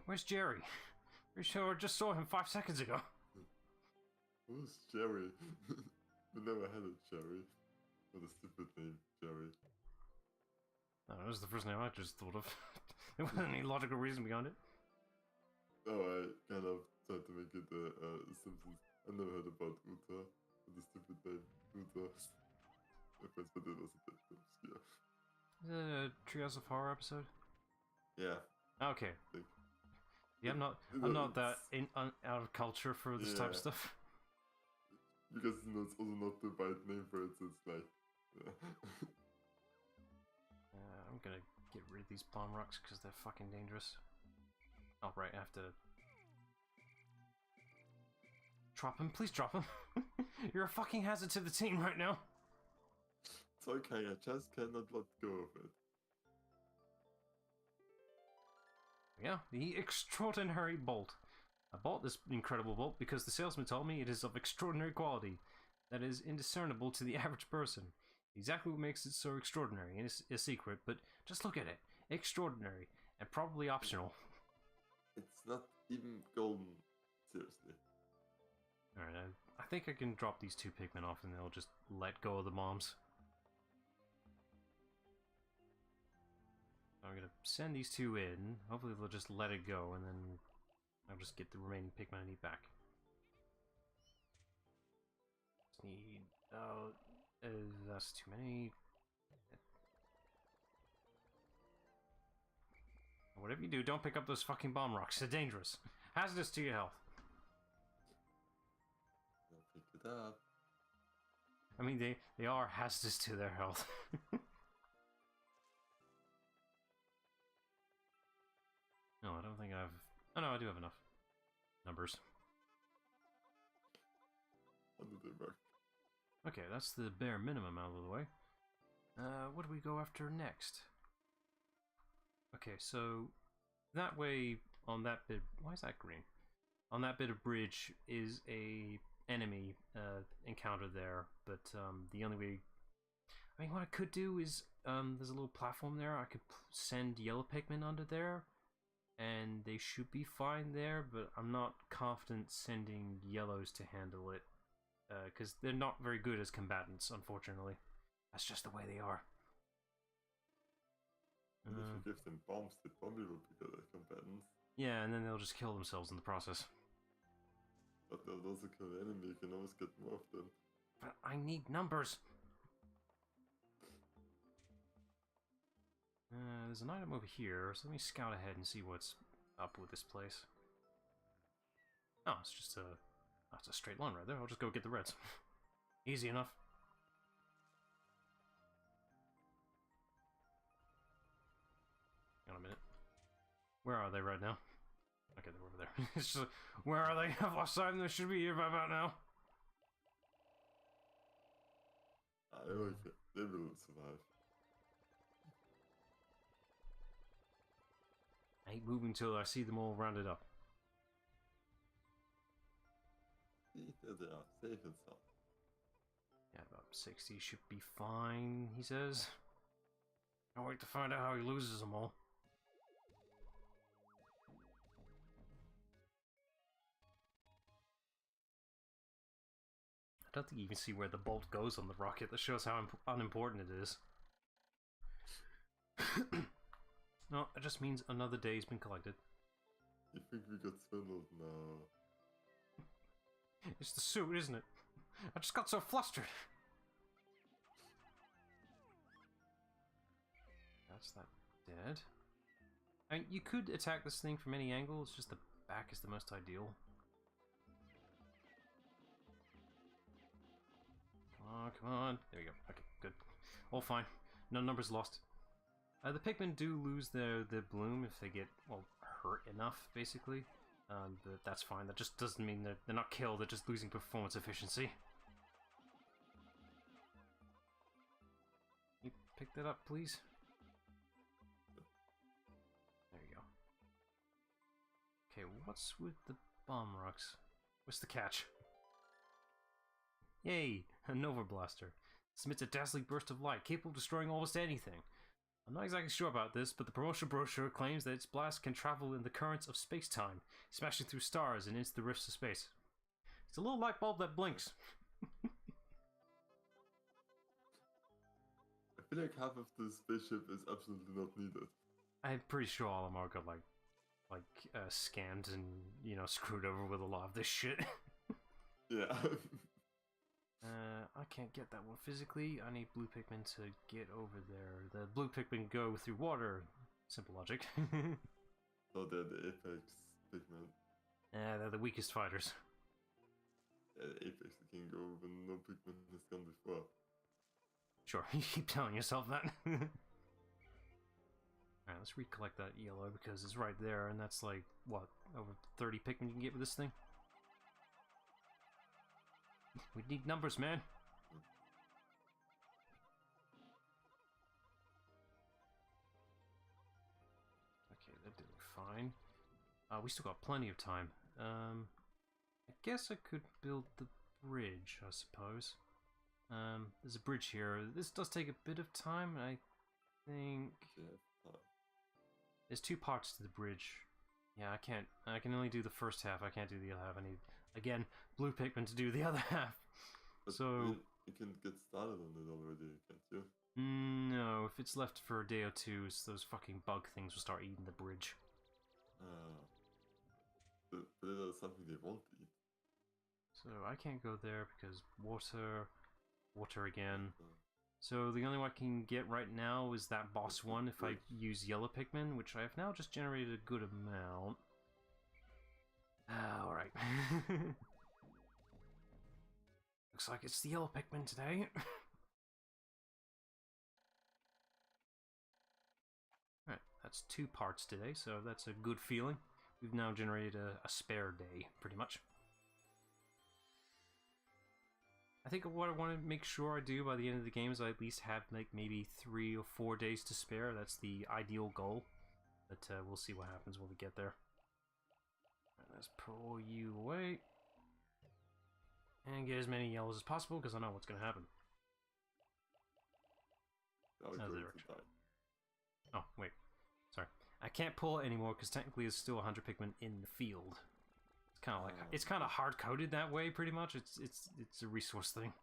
Where's Jerry? Pretty sure I just saw him 5 seconds ago. Who's Jerry? We never had a Jerry. What a stupid name, Jerry. No, that was the first name I just thought of. There wasn't any logical reason behind it. Oh, I kind of tried to make it Simpsons. I never heard about Uta. The stupid name, Uta. But it was a bit obscure. Is it a Trios of Horror episode? Yeah. Okay. Yeah, I'm not that out of culture for this type of stuff. Because it's also not the right name for it, so it's like... I'm gonna get rid of these palm rocks because they're fucking dangerous. Oh, right, I have to... Drop him, please drop him. You're a fucking hazard to the team right now. It's okay, I just cannot let go of it. Yeah, the extraordinary bolt. I bought this incredible bolt because the salesman told me it is of extraordinary quality that is indiscernible to the average person. Exactly what makes it so extraordinary and it's a secret, but just look at it. Extraordinary and probably optional. It's not even golden. Seriously. Alright, I think I can drop these 2 Pikmin off and they'll just let go of the bombs. I'm gonna send these 2 in. Hopefully they'll just let it go and then I'll just get the remaining Pikmin I need back. Just need... that's too many. Whatever you do, don't pick up those fucking bomb rocks. They're dangerous. Hazardous to your health. I'll pick it up. I mean, they are hazardous to their health. No, I don't think I have... Oh no, I do have enough numbers. How do they work? Okay, that's the bare minimum out of the way. What do we go after next? Okay, so that way on that bit... Why is that green? On that bit of bridge is a enemy encounter there, but the only way... I mean, what I could do is there's a little platform there. I could send yellow Pikmin under there, and they should be fine there, but I'm not confident sending yellows to handle it. Because they're not very good as combatants, unfortunately. That's just the way they are. And if you give them bombs, they probably will be good at combatants. Yeah, and then they'll just kill themselves in the process. But they'll also kill the enemy, you can always get more of them. But I need numbers! There's an item over here, so let me scout ahead and see what's up with this place. Oh, it's just a... That's a straight line right there. I'll just go get the reds. Easy enough. Where are they right now? Okay, they're over there. It's just, where are they? I've lost sight of them. They should be here by about now. I like it. They will survive. I ain't moving till I see them all rounded up. See, there they are, safe and sound. Yeah, about 60 should be fine, he says. Can't wait to find out how he loses them all. I don't think you can see where the bolt goes on the rocket. That shows how unimportant it is. No, it just means another day's been collected. You think we got swindled? No. It's the suit, isn't it? I just got so flustered. That's that dead. I mean, you could attack this thing from any angle, it's just the back is the most ideal. Come on. There we go. Okay, good. All fine. No numbers lost. The Pikmin do lose their bloom if they get, well, hurt enough, basically. But that's fine. That just doesn't mean they're not killed, they're just losing performance efficiency. You pick that up, please? There you go. Okay, what's with the bomb rocks? What's the catch? Yay! A Nova Blaster. This emits a dazzling burst of light, capable of destroying almost anything. I'm not exactly sure about this, but the promotional brochure claims that its blast can travel in the currents of space-time, smashing through stars and into the rifts of space. It's a little light bulb that blinks. I feel like half of the spaceship is absolutely not needed. I'm pretty sure all of them got scammed and, you know, screwed over with a lot of this shit. Yeah. I can't get that one physically. I need blue Pikmin to get over there. The blue Pikmin go through water. Simple logic. So they're the Apex Pikmin. Yeah, they're the weakest fighters. Yeah, the Apex can go when no Pikmin has gone before. Sure, you keep telling yourself that. Alright, let's recollect that yellow because it's right there, and that's like, what, over 30 Pikmin you can get with this thing? We need numbers, man. Okay, that did fine. We still got plenty of time. I guess I could build the bridge, I suppose. There's a bridge here. This does take a bit of time, I think. There's two parts to the bridge. Yeah, I can't. I can only do the first half. I can't do the other half. I need, again, blue Pikmin to do the other half. But so you can get started on it already, can't you? No, if it's left for a day or two, those fucking bug things will start eating the bridge. But it is something they won't eat. So I can't go there because water again. So the only one I can get right now is that boss one if I use yellow Pikmin, which I have now just generated a good amount. Alright. Looks like it's the yellow Pikmin today. Alright, that's 2 parts today, so that's a good feeling. We've now generated a spare day, pretty much. I think what I want to make sure I do by the end of the game is I at least have like maybe 3 or 4 days to spare. That's the ideal goal. But we'll see what happens when we get there. Right, let's pull you away. And get as many yellows as possible because I know what's going to happen. Oh, wait. Sorry. I can't pull it anymore because technically there's still 100 Pikmin in the field. Kind of like it's kind of hard coded that way, pretty much. It's a resource thing.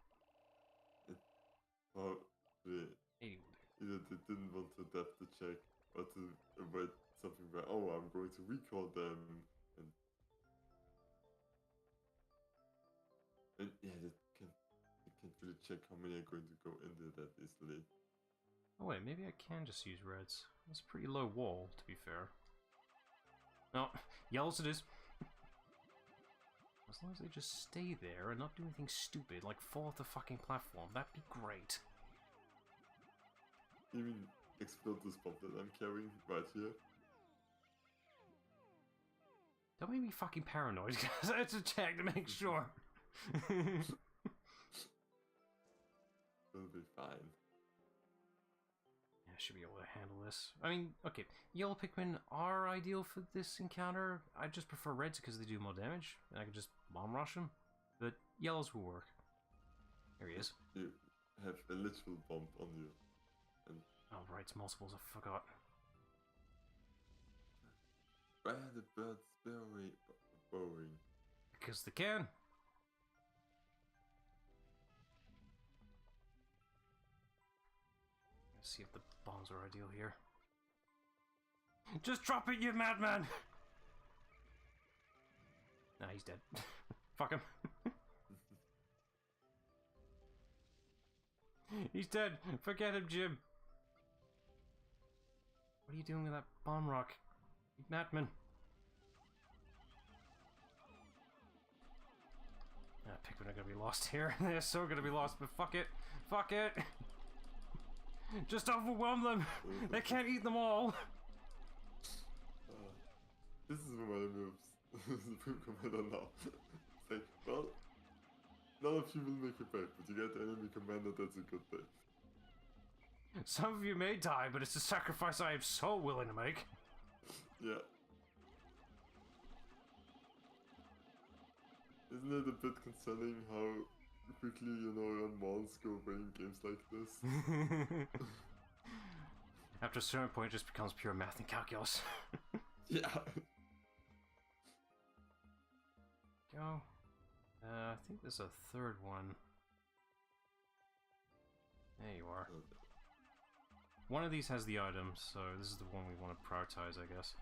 Oh, they didn't want to adapt the check or to avoid something where I'm going to recall them and yeah, they can't really check how many are going to go in there that easily. Oh wait, maybe I can just use reds. That's a pretty low wall, to be fair. No, yellows it is. As long as they just stay there and not do anything stupid, like fall off the fucking platform, that'd be great. You mean explode this bomb that I'm carrying right here? Don't make me fucking paranoid, because I had to check to make sure. It'll be fine. Yeah, I should be able to handle this. I mean, okay, yellow Pikmin are ideal for this encounter. I just prefer reds because they do more damage, and I can just bomb rush them. But yellows will work. There he is. You have a literal bomb on you. And Oh, right, it's multiples, I forgot. why are the birds burrowing? Because they can. Let's see if the bombs are ideal here. Just drop it, you madman! Nah, he's dead. Fuck him. He's dead. Forget him, Jim. What are you doing with that bomb rock? You madman. Pikmin are gonna be lost here. They're so gonna be lost, but fuck it. Fuck it. Just overwhelm them. They can't eat them all. This is one of my moves. The Poop Commander now. It's like, well, none of you will make it back, but you get the enemy commander, that's a good thing. Some of you may die, but it's a sacrifice I am so willing to make. Yeah. Isn't it a bit concerning how quickly, your mons go away in games like this? After a certain point, it just becomes pure math and calculus. Yeah. Go. I think there's a third one. There you are. One of these has the item, so this is the one we want to prioritize, I guess.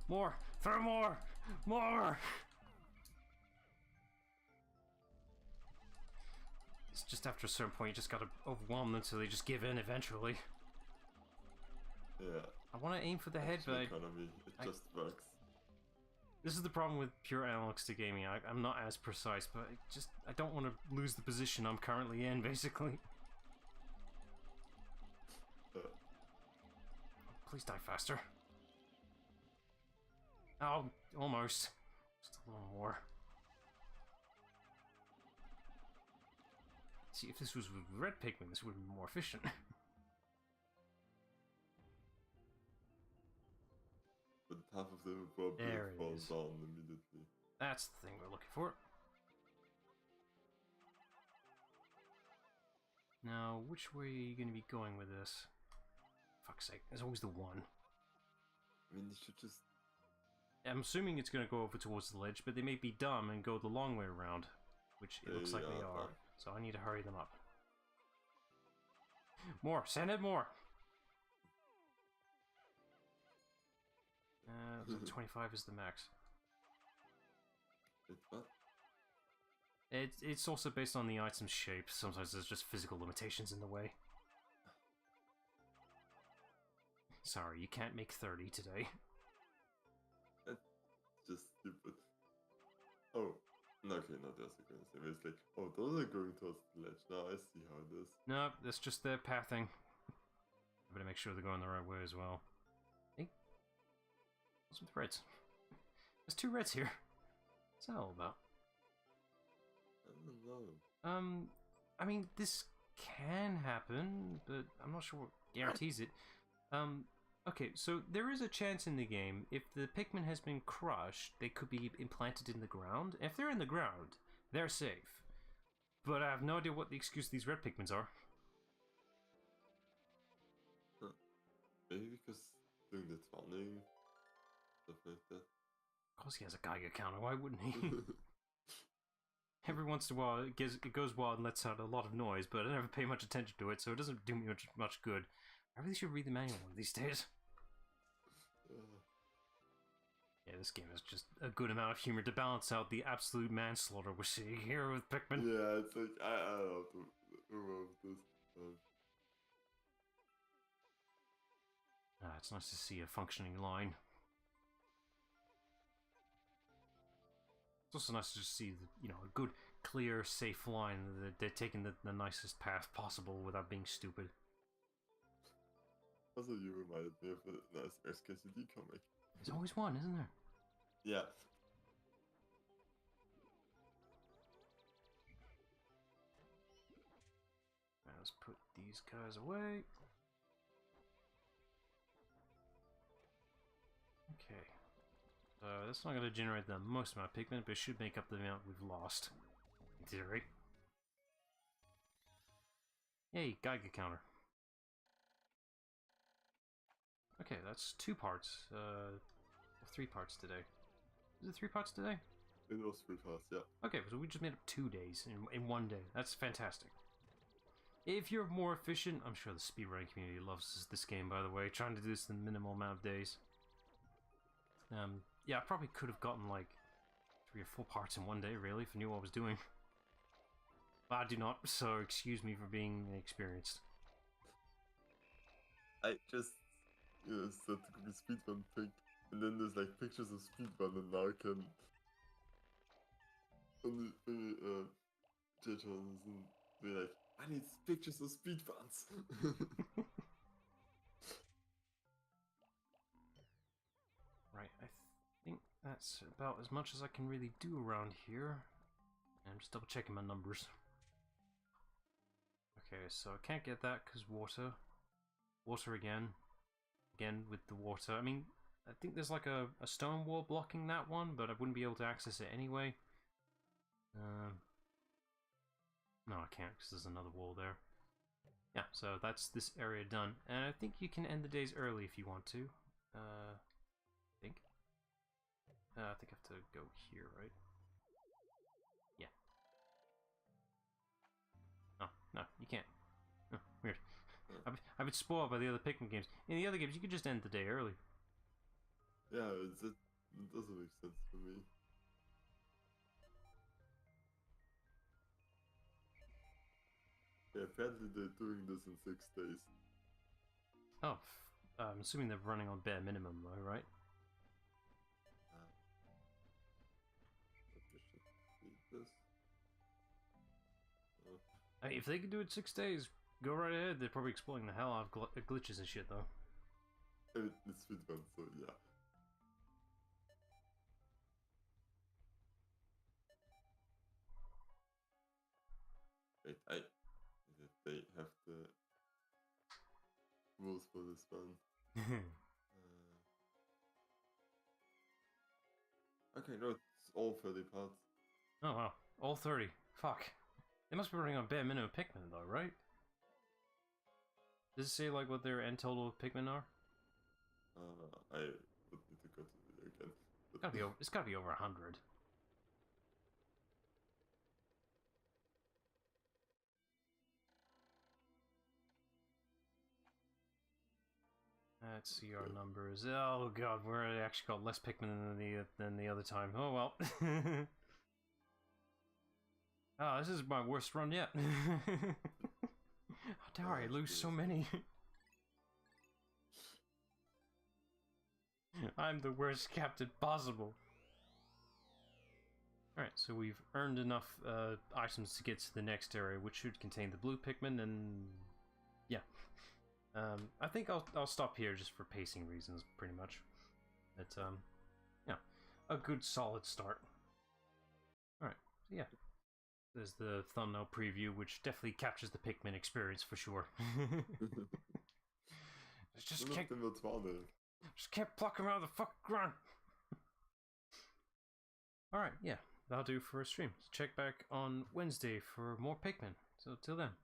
More! Throw more! More! It's just after a certain point, you just gotta overwhelm them until they just give in eventually. Yeah. I want to aim for the head, but economy. It just works. This is the problem with pure analog stick gaming. I'm not as precise, but I don't want to lose the position I'm currently in, basically. Please die faster. Oh, almost. Just a little more. See, if this was with red Pikmin, this would be more efficient. But half of them will probably fall down immediately. That's the thing we're looking for. Now, which way are you going to be going with this? Fuck's sake, there's always the one. I mean, you should just... I'm assuming it's going to go over towards the ledge, but they may be dumb and go the long way around. Which it looks like they are. So I need to hurry them up. More! Send it more! 25 is the max. It's what? It's also based on the item's shape. Sometimes there's just physical limitations in the way. Sorry, you can't make 30 today. That's just stupid. Oh, okay, no, that's a good thing. It's like, oh, those are going towards the ledge. Now I see how it is. No, that's just their pathing. I better make sure they're going the right way as well. Hey, what's with the reds? There's 2 reds here. What's that all about? I don't know. I mean, this can happen, but I'm not sure what guarantees it. Okay, so there is a chance in the game, if the Pikmin has been crushed, they could be implanted in the ground. If they're in the ground, they're safe. But I have no idea what the excuse these red Pikmins are. Huh. Maybe because doing the tunnel, stuff like that. Of course he has a Geiger counter, why wouldn't he? Every once in a while it goes wild and lets out a lot of noise, but I never pay much attention to it, so it doesn't do me much good. I really should read the manual one of these days. Yeah, this game is just a good amount of humor to balance out the absolute manslaughter we're seeing here with Pikmin. Yeah, it's like, I don't know who wrote this. It's nice to see a functioning line. It's also nice to just see, a good, clear, safe line that they're taking the nicest path possible without being stupid. Also, you reminded me of a nice SKCD comic. There's always one, isn't there? Yeah. Now let's put these guys away. Okay. So that's not going to generate the most amount of Pikmin, but it should make up the amount we've lost. In theory. Yay, Geiger counter. Okay, that's 2 parts. 3 parts today. Is it 3 parts today? It was 3 parts, yeah. Okay, so we just made up 2 days in 1 day. That's fantastic. If you're more efficient, I'm sure the speedrunning community loves this game, by the way, trying to do this in the minimal amount of days. Yeah, I probably could have gotten like 3 or 4 parts in 1 day, really, if I knew what I was doing. But I do not, so excuse me for being inexperienced. I just said to quickly speedrun pick, and then there's like pictures of speedrun, and now I can only judge on and be like, I need pictures of speedruns. Right, I think that's about as much as I can really do around here. And I'm just double checking my numbers. Okay, so I can't get that because water. Water again. Again with the water. I mean, I think there's like a stone wall blocking that one, but I wouldn't be able to access it anyway. No, I can't because there's another wall there. Yeah, so that's this area done. And I think you can end the days early if you want to. I think I have to go here, right? Yeah. Oh, no, you can't. Oh, weird. I've been spoiled by the other Pikmin games. In the other games, you could just end the day early. Yeah, it doesn't make sense for me. Yeah, apparently they're doing this in 6 days. Oh, I'm assuming they're running on bare minimum, though, right? Hey, if they can do it 6 days, go right ahead. They're probably exploiting the hell out of glitches and shit, though. It's speedrun, so yeah. Wait, they have the rules for this one. Okay, no, it's all 30 parts. Oh wow, all 30. Fuck. They must be running on bare minimum Pikmin, though, right? Does it say like what their end total of Pikmin are? I would need to go to the video again. It's gotta be over 100. Let's see our numbers. Oh god, we're actually got less Pikmin than the other time. Oh well. Oh, this is my worst run yet. How dare I lose so many? I'm the worst captain possible. Alright, so we've earned enough items to get to the next area, which should contain the blue Pikmin, and yeah. I think I'll stop here just for pacing reasons, pretty much. But yeah, a good solid start. Alright, so yeah. There's the thumbnail preview, which definitely captures the Pikmin experience for sure. just kept plucking around the fucking ground. Alright, yeah, that'll do for a stream. So check back on Wednesday for more Pikmin. So till then.